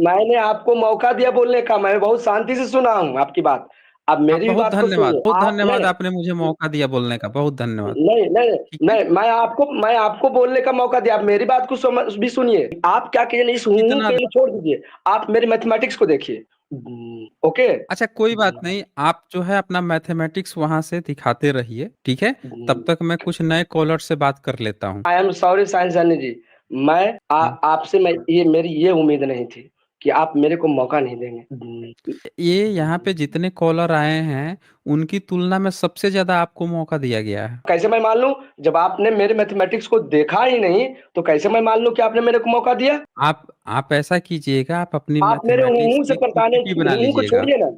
मैंने आपको मौका दिया बोलने का। मैं बहुत शांति से सुना हूँ आपकी बात। अब मेरी भी बात को सुनिए। बहुत आप धन्यवाद नहीं आपने मुझे मौका दिया बोलने का, बहुत धन्यवाद। नहीं नहीं ठीक है? नहीं मैं आपको बोलने का मौका दिया। आप मेरी बात को समझ भी सुनिए। आप क्या कीजिए, इस हूँ कितना के लिए छोड़ दीजिए। आप मेरे मैथमेटिक्स को देखिए। ओके। अच्छा, कोई बात नहीं, आप जो है अपना मैथमेटिक्स वहाँ से दिखाते रहिए, ठीक है? तब तक मैं कुछ नए कॉलर से बात कर लेता हूँ। आई एम सॉरी साइंस जानी जी। हुँ। आपसे मैं ये मेरी ये उम्मीद नहीं थी कि आप मेरे को मौका नहीं देंगे। ये यहाँ पे जितने कॉलर आए हैं, उनकी तुलना में सबसे ज़्यादा आपको मौका दिया गया है। कैसे मैं मान लूं? जब आपने मेरे मैथमेटिक्स को देखा ही नहीं, तो कैसे मैं मान लूं कि आपने मेरे को मौका दिया? आप ऐसा कीजिएगा, आप अपनी आप मेरे मैथमेटिक्स मुंह की से एक परेशानी, पीपीटी बना मुंह को लीजिएगा। छोड़िए ना।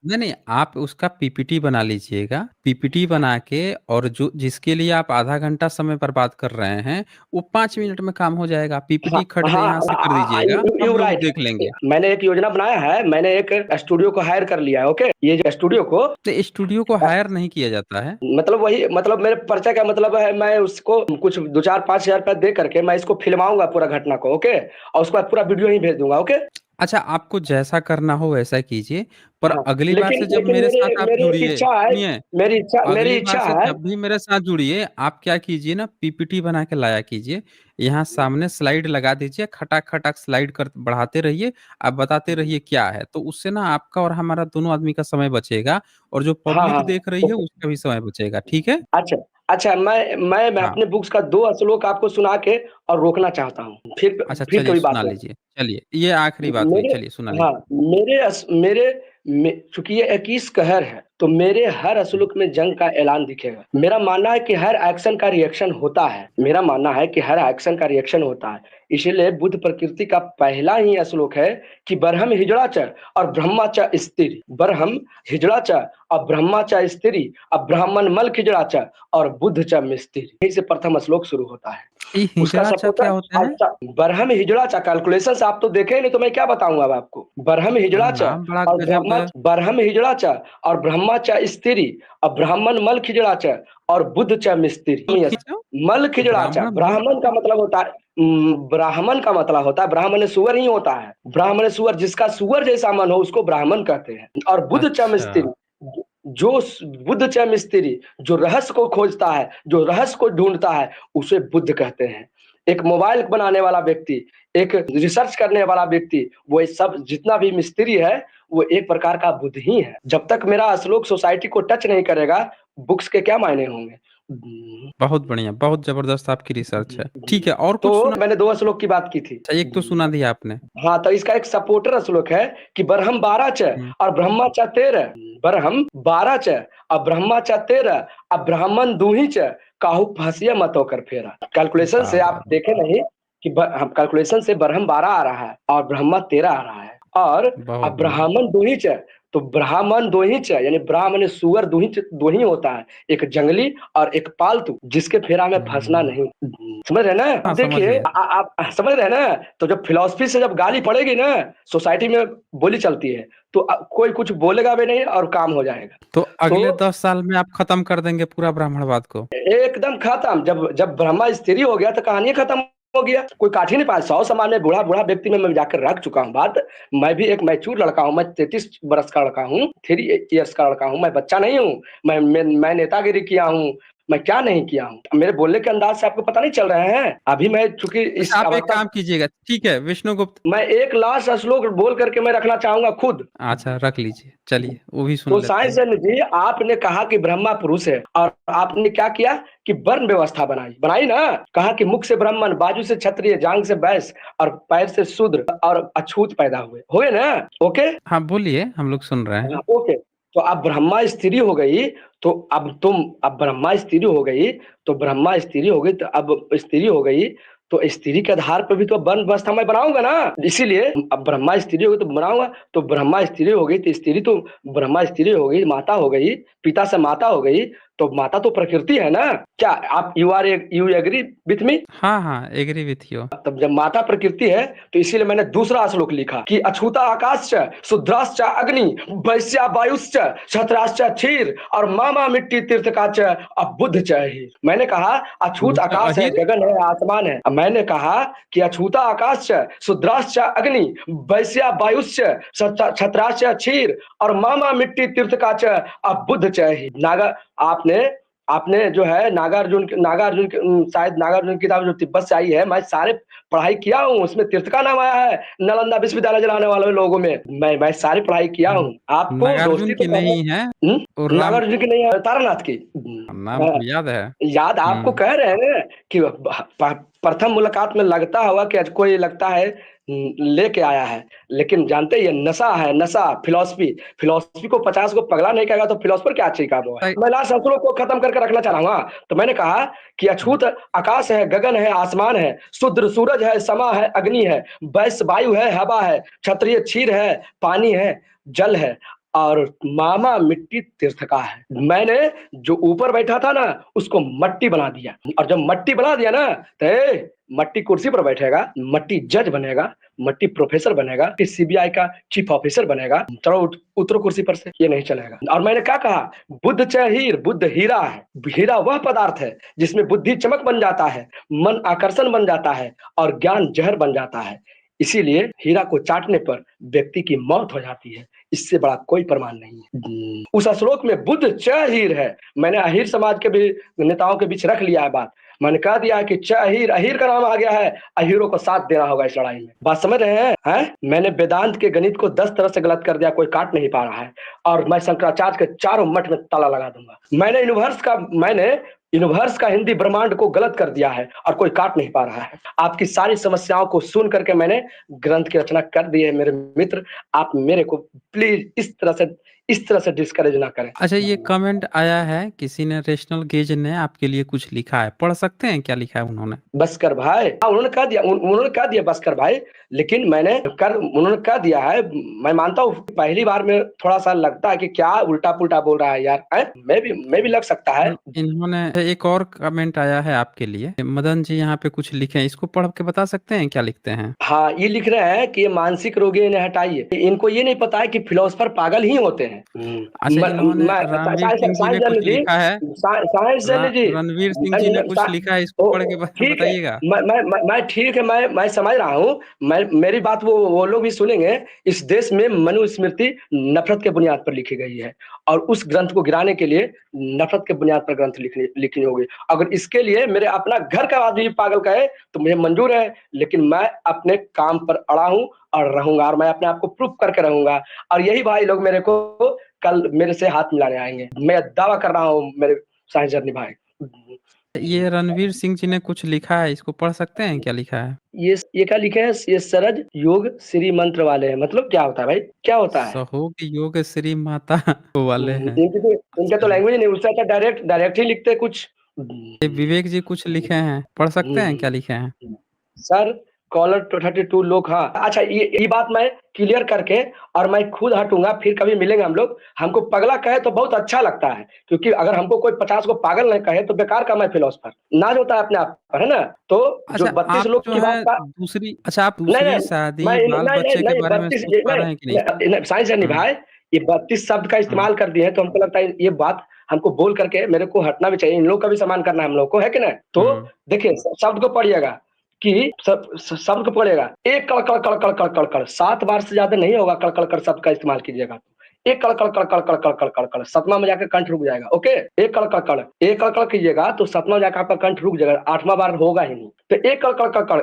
नहीं, नहीं, आप उसका पीपीटी बना लीजिएगा। पीपीटी बना के, और जो जिसके लिए आप आधा घंटा समय बर्बाद कर रहे हैं, वो 5 मिनट में काम हो जाएगा। हाँ पीपीटी खट दे यहाँ से कर हाँ, दीजिएगा, यू हम लोग राइट। देख लेंगे। मैंने एक योजना बनाया है। मैंने एक स्टूडियो को हायर कर लिया है। ओके, ये जो स्टूडियो को तो स्टूडियो को हायर नहीं किया जाता है। मतलब वही मतलब मेरे परिचय का मतलब है, मैं उसको कुछ 2-4-5 हज़ार रुपया दे करके मैं इसको फिल्माऊंगा पूरा घटना को। ओके, और उसके बाद पूरा वीडियो ही भेज दूंगा। ओके। अच्छा, आपको जैसा करना हो वैसा कीजिए, पर हाँ, अगली बार लेकिन से जब लेकिन मेरे मेरे साथ आप मेरी एक जुड़िए, इच्छा है। सुनिए, मेरी अगली बार इच्छा से है। जब भी मेरे साथ जुड़िए, आप क्या कीजिए ना, पीपीटी बना के लाया कीजिए। यहाँ सामने स्लाइड लगा दीजिए, खटाक-खटाक स्लाइड कर बढ़ाते रहिए, आप बताते रहिए क्या है। तो उससे ना आपका और हमारा दोनों आदमी का समय बचेगा, और जो हाँ पब्लिक हाँ देख रही है ओके। उसका भी समय बचेगा, ठीक है? अच्छा अच्छा, मैं हाँ, अपने बुक्स का 2 श्लोक आपको सुना के और रोकना चाहता हूँ। अच्छा फिर चलिए कभी बात सुना करें। लीजिए। चलिए, ये आखिरी बात हुई, मेरे चलिए सुना हाँ लीजिए। मेरे चूंकि ये 21 कहर है तो मेरे हर असलुक में जंग का ऐलान दिखेगा। मेरा मानना है कि हर एक्शन का रिएक्शन होता है, मेरा मानना है कि हर एक्शन का रिएक्शन होता है। इसीलिए बुद्ध प्रकृति का पहला ही श्लोक है कि बरहम हिजड़ा च और ब्रह्मा च स्त्री, बरहम हिजड़ा च और ब्रह्मा च स्त्री, अब ब्राह्मण मल खिजड़ा च और बुद्ध च मिस्त्री। यही से प्रथम श्लोक शुरू होता है। ये उसका हिजड़ा क्या सपोर्टर होता है? अच्छा, बरहम हिजड़ा चा कैलकुलेशन आप तो देखे नहीं तो मैं क्या बताऊंगा अब आपको। बरहम हिजड़ा चा नाम बड़ा और गजब ब्रह्मा, है। बरहम हिजड़ा चा और ब्रह्मा चा स्त्री, और ब्राह्मण मल खिजड़ा चा और बुद्ध चा मिस्त्री। मल खींचो, मल खिजड़ा चा, ब्राह्मण मल ब्राह्मण का मतलब होता है ब्राह्मण का मतलब होता है, ब्राह्मण सुअर ही होता है। ब्राह्मण सुअर, जिसका सुअर जैसा मन हो उसको ब्राह्मण कहते हैं। और बुद्ध चा मिस्त्री, अच्छा। जो बुद्ध चा मिस्त्री, जो रहस्य को खोजता है, जो रहस्य को ढूंढता है, उसे बुद्ध कहते हैं। एक मोबाइल बनाने वाला व्यक्ति, एक रिसर्च करने वाला व्यक्ति, वो ये सब जितना भी मिस्त्री है वो एक प्रकार का बुद्ध ही है। जब तक मेरा श्लोक सोसाइटी को टच नहीं करेगा, बुक्स के क्या मायने होंगे। बहुत बढ़िया, बहुत जबरदस्त आपकी रिसर्च है। ठीक है, और कुछ तो सुना? मैंने 2 श्लोक की बात की थी। अच्छा, एक तो सुना दिया आपने। हाँ, तो इसका एक सपोर्टर श्लोक है कि बरहम 12 च हुँ। और ब्रह्मा च 13, बरहम 12 च और ब्रह्मा च 13, अब ब्राह्मण दूही च काहू फांसिया मत होकर फेरा। कैलकुलेशन वाह, से वाह, आप देखे नहीं कि हम कैलकुलेशन से बरहम 12 आ रहा है और ब्रह्मा 13 आ रहा है, और बहुत अब बढ़िया। ब्राह्मण दूही च, तो ब्राह्मण दूही च यानी ब्राह्मण सुअर दूही होता है, एक जंगली और एक पालतू, जिसके फेरा में फंसना हुँ। नहीं। समझ रहे ना। हाँ, अब समझ देखिए गए। आप समझ रहे हैं ना। तो जब फिलॉसफी से जब गाली पड़ेगी ना, सोसाइटी में बोली चलती है, तो कोई कुछ बोलेगा भी नहीं और काम हो जाएगा। तो अगले तो 10 साल में आप खत्म कर देंगे पूरा ब्राह्मणवाद को? एकदम खत्म। जब जब ब्रह्मा स्त्री हो गया तो कहानी खत्म हो गया। कोई काट ही नहीं पाया। 100 सामान में बूढ़ा बूढ़ा व्यक्ति में मैं जाकर रख चुका हूँ बात। मैं भी एक मैच्योर लड़का हूँ। मैं 33 बरस का लड़का हूँ, 3 इयर्स का लड़का हूँ। मैं बच्चा नहीं हूँ। मैं नेतागिरी किया हूँ, मैं क्या नहीं किया हूँ। मेरे बोलने के अंदाज से आपको पता नहीं चल रहे हैं। अभी मैं चूंकि अच्छा, इस आप एक अवस्था, काम कीजिएगा, ठीक है, विष्णुगुप्त। मैं एक लास्ट श्लोक बोल करके मैं रखना चाहूंगा खुद। अच्छा, रख लीजिए। चलिए, वो भी सुन तो लेते साइंस हैं। जी, आपने कहा कि ब्रह्मा पुरुष है और आपने क्या किया कि वर्ण व्यवस्था बनाई ना। कहा कि मुख से ब्राह्मण, बाजू से क्षत्रिय, जांग से वैश्य और पैर से शूद्र और अछूत पैदा हुए ना। ओके। हाँ, बोलिए, हम लोग सुन रहे हैं। ओके। तो अब ब्रह्मा स्त्री हो गई, तो अब ब्रह्मा स्त्री हो गई, तो ब्रह्मा स्त्री हो गई, तो अब स्त्री हो गई, तो स्त्री के आधार पर भी तो वर्ण व्यवस्था मैं बनाऊंगा ना। इसीलिए अब ब्रह्मा स्त्री हो गई तो बनाऊंगा। तो ब्रह्मा स्त्री हो गई तो स्त्री तो ब्रह्मा स्त्री हो गई, माता हो गई, पिता से माता हो गई, तो माता तो प्रकृति है ना। क्या आप यू एग्री विथ मी। हाँ, हाँ, एग्री विथ यू। तब जब माता प्रकृति है तो इसीलिए मैंने दूसरा श्लोक लिखा कि अछूता आकाश शुद्राश्च अग्नि वैश्या वायुश्च क्षत्राश्च क्षीर और मामा मिट्टी तीर्थ का च अब बुद्ध च हीर। मैंने कहा अछूत आकाश है, अहिर? गगन है, आसमान है। मैंने कहा कि अछूता आकाश शुद्राश्च अग्नि वैश्या वायुश्च क्षत्राश्च क्षीर और मामा मिट्टी तीर्थ का च अब बुद्ध च हीर। नागा आपने आपने जो है नागार्जुन शायद नागार्जुन की किताब जो तिब्बत से आई है, मैं सारे पढ़ाई किया हूँ। उसमें तीर्थ का नाम आया है। नालंदा विश्वविद्यालय चलाने वाले लोगों में मैं सारी पढ़ाई किया हुँ, हूँ। आपको नागार्जुन दोस्ती तो की करना। नहीं है, वो राम नागार्जुन की नहीं है, तारानाथ की। नाम हाँ, तो याद है। याद आपको हुँ। कह रहे हैं ना कि प्रथम मुलाकात में लगता हुआ कि आज कोई लगता है लेके आया है, लेकिन जानते ही नशा है, नशा फिलॉसफी। फिलॉसफी को 50 को पगला नहीं कहेगा तो फिलॉसफर क्या चाहिए काम होगा। सही। मैं लास्ट शब्दों को खत्म करके रखना चाह रहा हूँ। तो मैंने कहा कि अछूत आकाश है, गगन है, आसमान है, शुद्र सूरज है, समा है, अग्नि है, वैश्य वायु है, हवा है, क्षत्रिय क्षीर है, पानी है, जल है और मामा मिट्टी तीर्थ का है। मैंने जो ऊपर बैठा था ना उसको मट्टी बना दिया, और जब मट्टी बना दिया ना तो मट्टी कुर्सी पर बैठेगा, मट्टी जज बनेगा, मट्टी प्रोफेसर बनेगा, फिर सीबीआई का चीफ ऑफिसर बनेगा। चलो उतरो कुर्सी पर से, ये नहीं चलेगा। और मैंने क्या कहा, बुद्ध च हीर, बुद्ध हीरा है। हीरा वह पदार्थ है जिसमें बुद्धि चमक बन जाता है, मन आकर्षण बन जाता है और ज्ञान जहर बन जाता है। इसीलिए हीरा को चाटने पर व्यक्ति की मौत हो जाती है। इससे बड़ा कोई प्रमाण नहीं है। उस श्लोक में बुद्ध च हीर है। मैंने अहीर समाज के भी नेताओं के बीच रख लिया है बात। मैंने कह दिया है कि अहीर अहीर का नाम आ गया है, अहीरों को साथ देना होगा इस लड़ाई में। बात समझ रहे हैं? मैंने वेदांत के गणित को 10 तरह से गलत कर दिया, कोई काट नहीं पा रहा है, और मैं शंकराचार्य के चारों मठ में ताला लगा दूंगा। मैंने यूनिवर्स का हिंदी ब्रह्मांड को गलत कर दिया है और कोई काट नहीं पा रहा है। आपकी सारी समस्याओं को सुन करके मैंने ग्रंथ की रचना कर दी है मेरे मित्र। आप मेरे को प्लीज इस तरह से डिस्करेज ना करें। अच्छा, ये कमेंट आया है, किसी ने रेशनल गेज ने आपके लिए कुछ लिखा है, पढ़ सकते हैं क्या लिखा है उन्होंने? बस्कर भाई, हाँ, उन्होंने कह दिया बस्कर भाई, लेकिन उन्होंने कह दिया है। मैं मानता हूँ पहली बार में थोड़ा सा लगता है कि क्या उल्टा पुल्टा बोल रहा है यार, मैं भी लग सकता है। इन्होंने एक और कमेंट आया है आपके लिए, मदन जी यहाँ पे कुछ लिखे हैं, इसको पढ़ के बता सकते हैं क्या लिखते हैं? हाँ, ये लिख रहे हैं कि ये मानसिक रोगी इन्हें हटाइए। इनको ये नहीं पता है कि फिलोसफर पागल ही होते हैं। अच्छा, इन्होंने रणवीर सिंह जी ने कुछ लिखा है, साइंस जी, रणवीर सिंह जी ने कुछ लिखा है, इसको पढ़ के ठीक है, बताइएगा। मैं ठीक है, मैं समझ रहा हूँ। मेरी बात वो लोग भी सुनेंगे। इस देश में मनुस्मृति नफरत के बुनियाद पर लिखी गई है, और उस ग्रंथ को गिराने के लिए नफरत के बुनियाद पर ग्रंथ लिखनी होगी। अगर इसके लिए मेरे अपना घर का आदमी पागल कहे तो मुझे मंजूर है, लेकिन मैं अपने काम पर अड़ा हूँ और रहूंगा, और मैं अपने आप को प्रूफ करके रहूंगा। और यही भाई लोग मेरे को कल मेरे से हाथ मिलाने आएंगे, मैं दावा कर रहा हूँ मेरे साइंस जर्नी भाई। ये रणवीर सिंह जी ने कुछ लिखा है, इसको पढ़ सकते हैं क्या लिखा है? ये क्या लिखे हैं? ये सरज योग श्री मंत्र वाले हैं। मतलब क्या होता है भाई, क्या होता है? सहयोग योग श्री माता वाले हैं। इनका तो अच्छा, लैंग्वेज नहीं, उससे अच्छा डायरेक्ट ही लिखते कुछ। ये विवेक जी कुछ लिखे हैं, पढ़ सकते हैं क्या लिखे हैं? सर, कॉलर 32 लोग, हाँ, अच्छा, ये बात मैं क्लियर करके और मैं खुद हटूंगा, फिर कभी मिलेंगे हम लोग। हमको पगला कहे तो बहुत अच्छा लगता है, क्योंकि अगर हमको कोई 50 को पागल नहीं कहे तो बेकार का मैं फिलोसफर नाज होता है अपने आप पर, है ना? तो जो अच्छा, 32 आप लोग जो की बात है का, आप नहीं दूसरी नहीं, शादी, मैं बाल बच्चे के नहीं बारे में 32, सोच पा रहे हैं कि नहीं? साइंस जर्नी हुँ, भाई, ये 32 शब्द का हुँ, इस्तेमाल कर दिए हैं, तो हमको लगता है ये बात हमको बोल करके मेरे को हटना भी चाहिए। इन लोग का भी सम्मान करना है हम लोग को, है कि नहीं? तो हुँ। देखिए, शब्द को पढ़िएगा कि शब्द को पढ़ेगा, एक कड़ कड़ कड़ कड़ कड़ कड़ कड़ 7 बार से ज्यादा नहीं होगा। कड़ कड़ कड़ शब्द का इस्तेमाल कीजिएगा, एक कड़ कड़ कड़ कड़ कड़ कड़ कड़ कड़ कड़, सतमा में जाकर कंठ रुक जाएगा। ओके, एक कड़ कड़ कीजिएगा तो सतमा में जाकर आपका कंठ रुक जाएगा, 8वां बार होगा ही नहीं। तो एक कड़ कड़ कड़ कड़,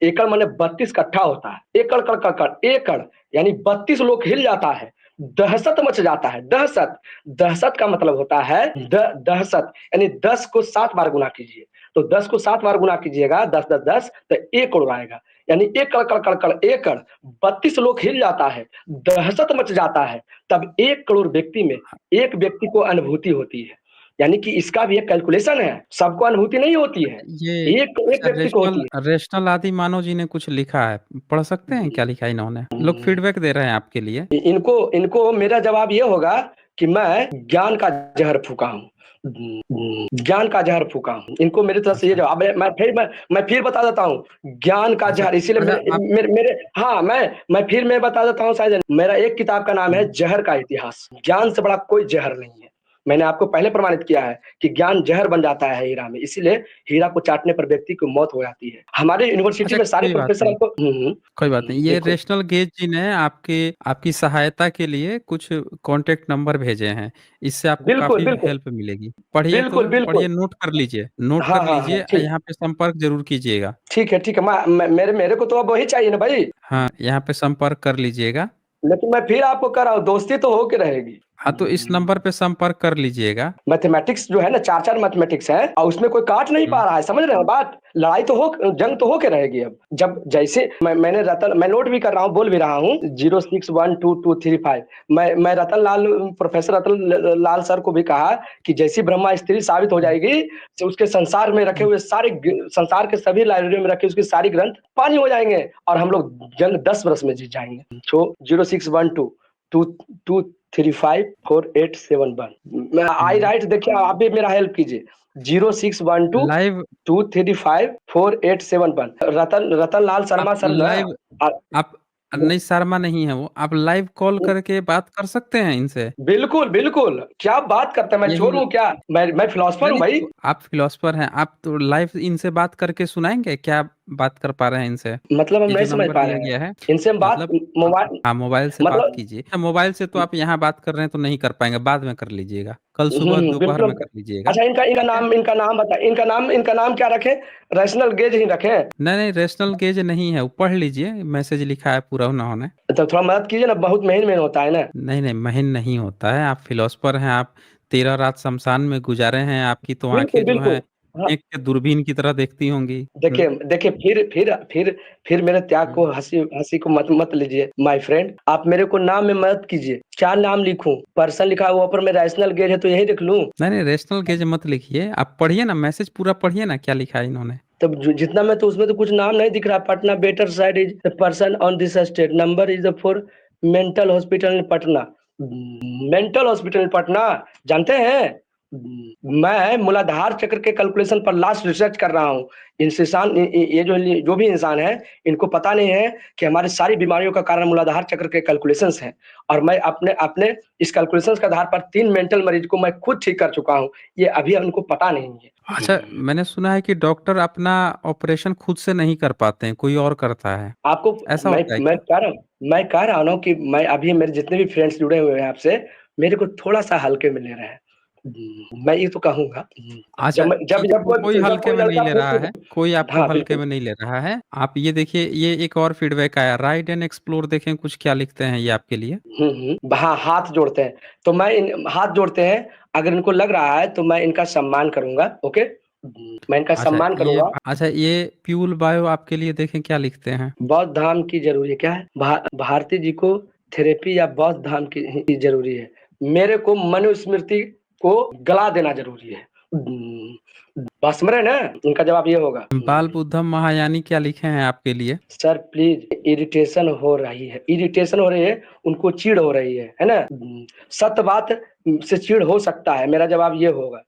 एकड़ माने 32 कट्ठा होता है। एक कड़ कड़ कड़ कड़ एकड़, यानी 32 लोग हिल जाता है, दहशत मच जाता है। दहशत का मतलब होता है दहशत, यानी 10 को 7 बार गुना कीजिए, तो 10 को 7 बार गुना कीजिएगा, 10 10 10, तो 1 करोड़ आएगा। यानी एक कड़ कड़ कड़ कड़ एकड़, 32 लोग हिल जाता है, दहशत मच जाता है, तब 1 करोड़ व्यक्ति में एक व्यक्ति को अनुभूति होती है। यानी कि इसका भी एक कैलकुलेशन है, सबको अनुभूति नहीं होती है, ये एक अच्छा, व्यक्ति को होती है। रेशनल आदि मानव जी ने कुछ लिखा है, पढ़ सकते हैं क्या लिखा है इन्होंने? लोग फीडबैक दे रहे हैं आपके लिए। इनको मेरा जवाब ये होगा कि मैं ज्ञान का जहर फूका हूँ। ज्ञान का जहर फूका हूँ। इनको मेरी तरफ से ये अच्छा, जवाब। मैं फिर बता देता हूँ, ज्ञान का अच्छा, जहर। इसीलिए अच्छा आप मैं बता देता हूँ शायद। मेरा एक किताब का नाम है जहर का इतिहास। ज्ञान से बड़ा कोई जहर नहीं है। मैंने आपको पहले प्रमाणित किया है कि ज्ञान जहर बन जाता है हीरा में, इसीलिए हीरा को चाटने पर व्यक्ति की मौत हो जाती है। हमारे यूनिवर्सिटी अच्छा, में सारे कोई बात प्रोफेसर नहीं, हमको कोई बात नहीं। ये देखो, रेशनल गेज जी ने आपकी सहायता के लिए कुछ कॉन्टैक्ट नंबर भेजे हैं, इससे आपको बिल्कुल काफ़ी बिल्कुल हेल्प मिलेगी। पढ़िए बिल्कुल तो बिल्कुल। पढ़िए, नोट हाँ कर हाँ हाँ, लीजिए, ठीक, यहाँ पे संपर्क ज़रूर कीजिएगा। ठीक है। मेरे को तो अब वही चाहिए ना भाई। हाँ, यहाँ पे संपर्क कर लीजिएगा। लेकिन मैं फिर आपको कर रहा हूँ, दोस्ती तो हो के रहेगी। हाँ, तो इस नंबर पे संपर्क कर लीजिएगा। मैथमेटिक्स जो है ना, 4 मैथमेटिक्स है, और उसमें कोई काट नहीं हुँ, पा रहा है। समझ रहे हो बात? लड़ाई तो हो, जंग तो हो के रहेगी। अब जब जैसे मैं नोट भी कर रहा हूँ, बोल भी रहा हूँ, 0612235। मैं रतन लाल, प्रोफेसर रतन लाल सर को भी कहा कि जैसी ब्रह्मा स्त्री साबित हो हुँ, जाएगी, तो उसके संसार में रखे हुँ। हुए संसार के सभी लाइब्रेरी में रखे उसके सारी ग्रंथ पानी हो जाएंगे, और हम लोग जंग 10 वर्ष में जीत जाएंगे। सो 0612 2354871। आई हुँ। राइट, देखिए आप भी मेरा हेल्प कीजिए। 0612 लाइव 2354871। रतन लाल आप शर्मा सर ना। लाइव आप नहीं, शर्मा नहीं है वो, आप लाइव कॉल करके बात कर सकते हैं इनसे। बिल्कुल बिल्कुल, क्या बात करते हैं? मैं यही चोर हूँ क्या? मैं फिलोसफर नहीं, हूँ नहीं भाई। तो आप फिलोसोफर हैं, आप तो लाइव इनसे बात करके सुनाएँगे क्या? बात कर पा रहे हैं इनसे? मतलब हम ये नहीं जो समझ नंबर पा दिया रहे हैं। गया है, इनसे हम बात मतलब मोबाइल हाँ, मोबाइल से बात मतलब कीजिए। मोबाइल से तो आप यहाँ बात कर रहे हैं तो नहीं कर पाएँगे, बाद में कर लीजिएगा। कल सुबह दोपहर बिल्कुल में हम। कर लीजिएगा। अच्छा, ठीक है? इनका नाम क्या रखें? रैशनल गेज ही रखें? नहीं, नहीं, रैशनल गेज नहीं है, वो पढ़ लीजिए, मैसेज लिखा है पूरा उन्होंने। तो थोड़ा मदद कीजिए ना, बहुत महीन महीन होता है ना। नहीं, नहीं, महीन नहीं होता है, आप फिलोसोफर हैं, आप 13 रात शमशान में गुजारे हैं, आपकी तो आँखें बिल्कुल जो बिल्कुल। हैं, हाँ, एक के दूरबीन की तरह देखती होंगी। हुँ, देखिए देखिए, फिर मेरे त्याग को हुँ। हंसी हंसी को मत मत लीजिए माय फ्रेंड। आप मेरे को नाम में मदद कीजिए। क्या नाम लिखूं? पर्सन लिखा हुआ ऊपर में, रैशनल गेज है तो यही लिख लूं? नहीं, नहीं, रैशनल गेज मत लिखिए, आप पढ़िए ना, मैसेज पूरा पढ़िए ना, क्या लिखा है इन्होंने। तब जितना मैं, तो उसमें तो कुछ नाम नहीं दिख रहा। Patna better side is the person on this state, number is the for mental hospital in Patna. Mental hospital in Patna, जानते हैं? मैं मूलाधार चक्र के कैलकुलेशन पर लास्ट रिसर्च कर रहा हूँ। इंसान, ये जो भी इंसान है, इनको पता नहीं है कि हमारी सारी बीमारियों का कारण मूलाधार चक्र के कैलकुलेशंस हैं। और मैं अपने अपने इस कैलकुलेशंस के आधार पर 3 मेंटल मरीज को मैं खुद ठीक कर चुका हूँ। ये अभी उनको पता नहीं है। अच्छा, मैंने सुना है कि डॉक्टर अपना ऑपरेशन खुद से नहीं कर पाते हैं, कोई और करता है, आपको ऐसा मैं होता है मैं क्या? कह रहा हूँ मैं कह रहा हूँ ना कि मैं अभी, मेरे जितने भी फ्रेंड्स जुड़े हुए हैं आपसे, मेरे को थोड़ा-सा हल्के में ले रहे हैं। मैं ये तो कहूँगा। अच्छा, ठीक है, कोई जब हल्के कोई में नहीं लड़का ले रहा है, कोई आपको हाँ, हल्के बिल्कुल। में नहीं ले रहा है। आप ये देखिए, ये एक और फीडबैक आया, राइट एंड एक्सप्लोर देखें कुछ क्या लिखते हैं ये आपके लिए। हाँ, हाथ जोड़ते हैं। तो मैं इन हाथ जोड़ते हैं, अगर इनको लग रहा है तो मैं इनका सम्मान करूँगा, ओके? मैं इनका सम्मान करूँगा। अच्छा ये प्यूल बायो आपके लिए देखें क्या लिखते हैं। बौद्ध धाम की ज़रूरी है, क्या है? भारती जी को थेरेपी या बौद्ध धाम की ज़रूरी है। मेरे को मनुस्मृति को गला देना ज़रूरी है। बात समझ रहे हैं ना? इनका जवाब ये होगा। बाल बुद्धम महायानी क्या लिखे हैं आपके लिए। सर प्लीज़, इरिटेशन हो रही है, उनको चिढ़ हो रही है ना? सत्य बात से चिढ़ हो सकता है, मेरा जवाब ये होगा।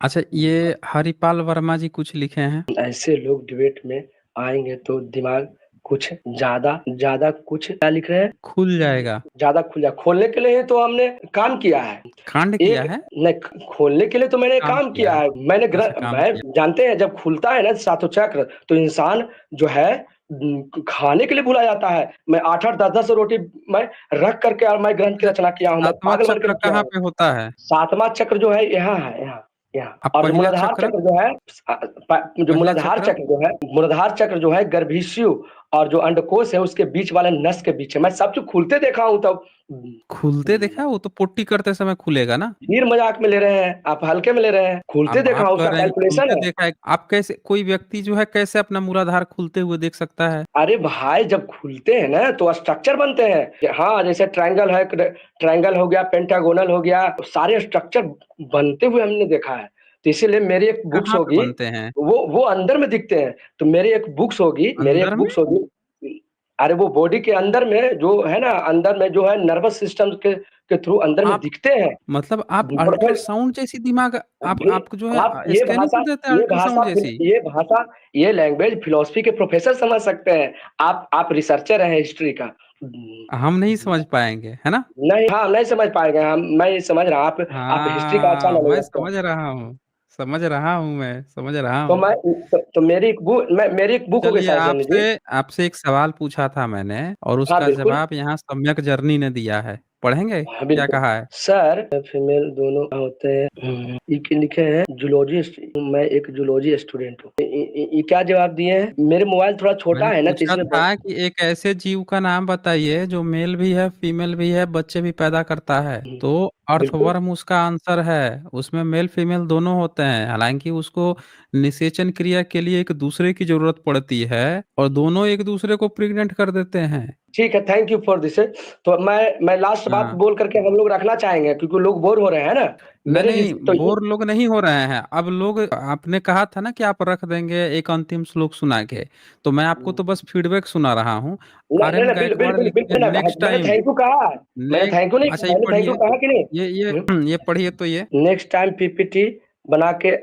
अच्छा ये हरिपाल वर्मा जी कुछ लिखे हैं। ऐसे लोग डिबेट में आएँगे तो दिमाग कुछ ज़्यादा कुछ क्या लिख रहे हैं? खुल जाएगा। ज़्यादा खुल जाए। खोलने के लिए ही तो हमने काम किया है। कांड किया एक है। नहीं, खोलने के लिए तो मैंने काम काम किया किया है। है। अच्छा काम मैं, किया। जानते हैं जब खुलता है ना सातों चक्र, तो इंसान जो है खाने के लिए भूला जाता है। मैं 8-8 10-10 रोटी मैं रख करके और मैं ग्रंथ की अच्छा रचना किया हूँ। मैं सातवां पागल बनकर चक्र किया कहाँ हूँ। पे होता है। 7वाँ चक्र जो है यहाँ है, यहाँ। अब और पहला चक्र। पहला चक्र। मूलाधार चक्र जो है गर्भीष्यु और जो अंडकोश है उसके बीच वाले नस के बीच है। मैं सब चीज़ खुलते देखा हूँ तब। खुलते देखा, वो तो पुट्टी करते समय खुलेगा ना। फिर मज़ाक में ले रहे हैं, आप हल्के में ले रहे हैं। खुलते अब देखा आप हूँ, कह उसका रहे हैं कि कैलकुलेशन खुलते है। देखा है, आप कैसे, कोई व्यक्ति जो है कैसे अपना मूलाधार खुलते हुए देख सकता है। अरे भाई, जब खुलते हैं ना तो स्ट्रक्चर बनते हैं कि हाँ, जैसे ट्रायंगल है, ट्रायंगल हो गया, पेंटागोनल हो गया, सारे स्ट्रक्चर बनते हुए हमने देखा है। तो इसीलिए मेरी एक बुक्स कहाँ पे होगी, बनते हैं। वो अंदर में दिखते हैं। तो मेरी एक अंदर में। बुक्स होगी। अरे वो बॉडी के अंदर में जो है ना, अंदर में जो है नर्वस सिस्टम के थ्रू अंदर में आप दिखते हैं। मतलब आप प्रोफेस अल्ट्रासाउंड जैसी दिमाग, आप जी, आपको जो है आप ये स्कैनिंग भाषा कर देता है ये अल्ट्रासाउंड भाषा फिल जैसी। ये भाषा ये लैंग्वेज फिलॉसफी के प्रोफेसर समझ सकते हैं। आप रिसर्चर हैं हिस्ट्री का। हम नहीं समझ पाएंगे, है ना। नहीं, हाँ, नहीं समझ पाएँगे हम। मैं ये समझ रहा हूँ, आप हिस्ट्री का अच्छा हाँ नॉलेज मैं रखते हैं। समझ रहा हूँ, समझ रहा हूँ, मैं समझ रहा तो हूँ। मैं तो मेरी एक बुक होगी चलिए शायद जैन आपसे जी। आपसे एक सवाल पूछा था मैंने और हाँ, उसका बिल्कुल। जवाब यहाँ सम्यक जर्नी ने दिया है, पढ़ेंगे हाँ, क्या बिल्कुल। कहा है। सर, फीमेल दोनों होते हैं। ये लिखे हैं जूलॉजिस्ट, मैं एक जूलॉजी स्टूडेंट हूँ। ये क्या जवाब दिए हैं? मेरे मोबाइल थोड़ा छोटा मैंने है ना, तो पूछा इसमें था कि एक ऐसे जीव का नाम बताइए जो मेल भी है फीमेल भी है बच्चे भी पैदा करता है, तो बिल्कुल। अर्थवर्म उसका आंसर है। उसमें मेल फीमेल दोनों होते हैं, हालांकि उसको निषेचन क्रिया के लिए एक दूसरे की जरूरत पड़ती है और दोनों एक दूसरे को प्रेग्नेंट कर देते हैं। ठीक है, थैंक यू फॉर दिस। तो मैं लास्ट बात हाँ। बोल करके हम लोग रखना चाहेंगे, क्योंकि लोग बोर हो रहे हैं ना। नहीं, मेरे नहीं, हिस तो ये बोर लोग नहीं हो रहे हैं, अब लोग, आपने कहा था ना कि आप रख देंगे एक अंतिम श्लोक सुना के, तो मैं आपको तो बस फीडबैक सुना रहा हूँ। आर नहीं, एन नहीं, गायकवाड़ लिखते हैं ना, नेक्स्ट मैंने टाइम। थैंक यू कहा है। ने अच्छा ये मैंने थैंक यू पढ़िए, कहा कि नहीं? ये ये ये पढ़िए तो ये। नेक्स्ट टाइम पीपीटी बना के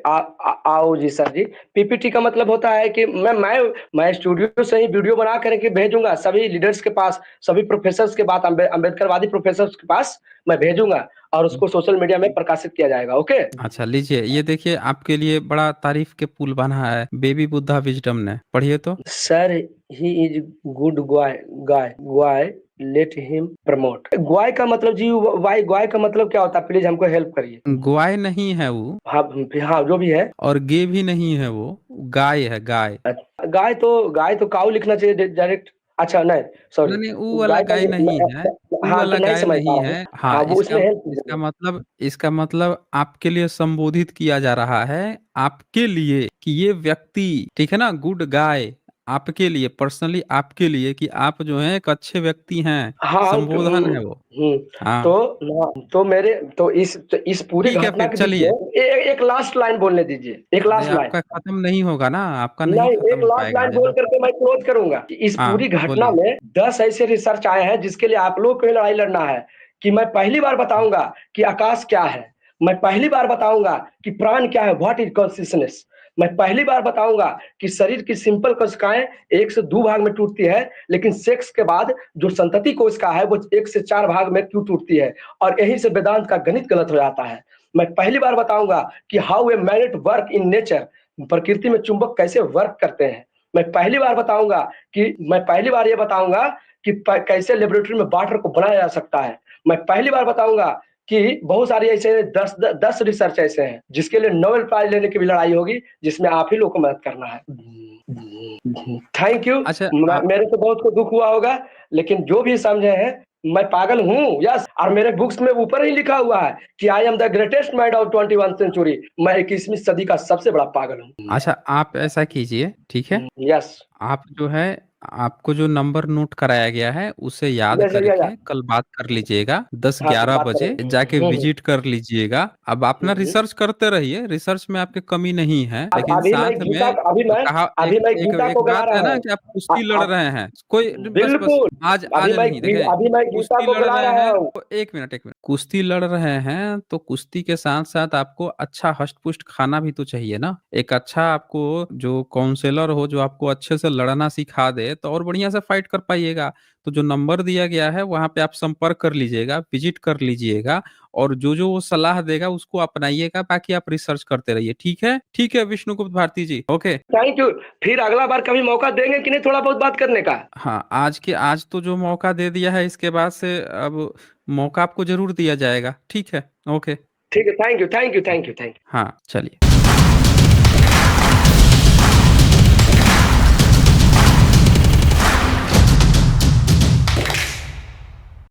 आओ जी सर जी। पीपीटी का मतलब होता है कि मैं स्टूडियो से ही वीडियो बना करके भेजूंगा सभी लीडर्स के पास, सभी प्रोफेसर्स के पास, अम्बेडकरवादी प्रोफेसर्स के पास मैं भेजूंगा और उसको सोशल मीडिया में प्रकाशित किया जाएगा। ओके अच्छा लीजिए, ये देखिए आपके लिए बड़ा तारीफ के पुल बना है बेबी बुद्धा विजडम ने, पढ़िए तो। Sir, he is good guy guy guy let him promote. Guy का मतलब जी, वाई गाय का मतलब क्या होता है, प्लीज हमको हेल्प करिए। ग्वाय नहीं है वो, हाँ हाँ, जो भी है। और गे भी नहीं है वो, गाय है गाय। गाय तो काऊ लिखना चाहिए डायरेक्ट। अच्छा नहीं, सॉरी। नहीं नहीं, वो वाला गाय का गाय नहीं है, वो हाँ, तो वाला नहीं गाय समझ पा नहीं रहा है। हूँ। हाँ, हाँ, वो इसका उसमें हेल्प इसका कीजिए। मतलब इसका मतलब आपके लिए संबोधित किया जा रहा है, आपके लिए कि ये व्यक्ति, ठीक है ना, गुड गाय, आपके लिए पर्सनली, आपके लिए कि आप जो है एक अच्छे व्यक्ति हैं, हाँ संबोधन है वो। हम्म, हाँ तो इस पूरी ठीक है, घटना फिर के बीच में चलिए। एक लास्ट लाइन बोलने दीजिए, एक अरे लास्ट लाइन। आपका खत्म नहीं होगा ना, आपका नहीं नहीं, खत्म एक हो लास्ट पाएगा लाइन बोल यहाँ। करके मैं क्लोज करूंगा कि इस हाँ पूरी घटना बोलिए। में 10 ऐसे रिसर्च आए हैं जिसके लिए आप लोग को ही लड़ाई लड़ना है। कि मैं पहली बार बताऊंगा कि आकाश क्या है, मैं पहली बार बताऊंगा कि प्राण क्या है, व्हाट इज कॉन्शियसनेस। मैं पहली बार बताऊंगा कि शरीर की सिंपल कोशिकाएं एक से दो भाग में टूटती है, लेकिन सेक्स के बाद जो संतति कोशिका है वो एक से चार भाग में क्यों टूटती है, और यहीं से वेदांत का गणित गलत हो जाता है। मैं पहली बार बताऊंगा कि how a magnet work in nature, प्रकृति में चुंबक कैसे वर्क करते हैं। मैं पहली बार ये बताऊंगा कि कैसे लेबोरेटरी में वाटर को बनाया जा सकता है। मैं पहली बार बताऊंगा कि बहुत सारी ऐसे 10 रिसर्च ऐसे हैं जिसके लिए नोबेल प्राइज लेने की भी लड़ाई होगी, जिसमें आप ही लोग को मदद करना है। Thank you. अच्छा आप, मेरे से बहुत को दुख हुआ होगा, लेकिन जो भी समझे हैं, मैं पागल हूँ यस, और मेरे बुक्स में ऊपर ही लिखा हुआ है कि I am the greatest man of 21 century. मैं 21वीं सदी का सबसे बड़ा पागल हूँ। अच्छा आप ऐसा कीजिए, ठीक है, यस आप जो है, आपको जो नंबर नोट कराया गया है उसे याद यस यस। करके कल बात कर लीजिएगा, दस हाँ, कल ग्यारह बात बजे करेंगे। जाके विजिट कर लीजिएगा। अब अपना रिसर्च करते रहिए, रिसर्च में आपकी कमी नहीं है, लेकिन साथ में कहा, एक अभी मैं एक गीता को एक गला बात है रहा ना हूँ। कि आप कुश्ती लड़ रहे हैं, कोई बस बस, बिल्कुल। आज आज नहीं देखें, अभी मैं गीता कुश्ती को लड़ गला रहे रहा हैं हूँ। तो एक मिनट, एक मिनट, कुश्ती लड़ रहे हैं तो कुश्ती के साथ साथ आपको अच्छा हष्ट पुष्ट खाना भी तो चाहिए ना। एक अच्छा आपको जो काउंसलर हो जो आपको अच्छे से लड़ना सिखा दे तो और बढ़िया से फाइट कर पाइएगा। तो जो नंबर दिया गया है वहां पे आप संपर्क कर लीजिएगा, विजिट कर लीजिएगा, और जो जो वो सलाह देगा उसको अपनाइएगा, बाकी आप रिसर्च करते रहिए। ठीक है, ठीक है विष्णुगुप्त भारती जी, ओके। Thank you. फिर अगला बार कभी मौका देंगे कि नहीं थोड़ा बहुत बात करने का। हाँ, आज तो जो मौका दे दिया है, इसके बाद से अब मौका आपको जरूर दिया जाएगा, ठीक है, ओके। ठीक है, thank you thank you thank you thank you. हाँ चलिए।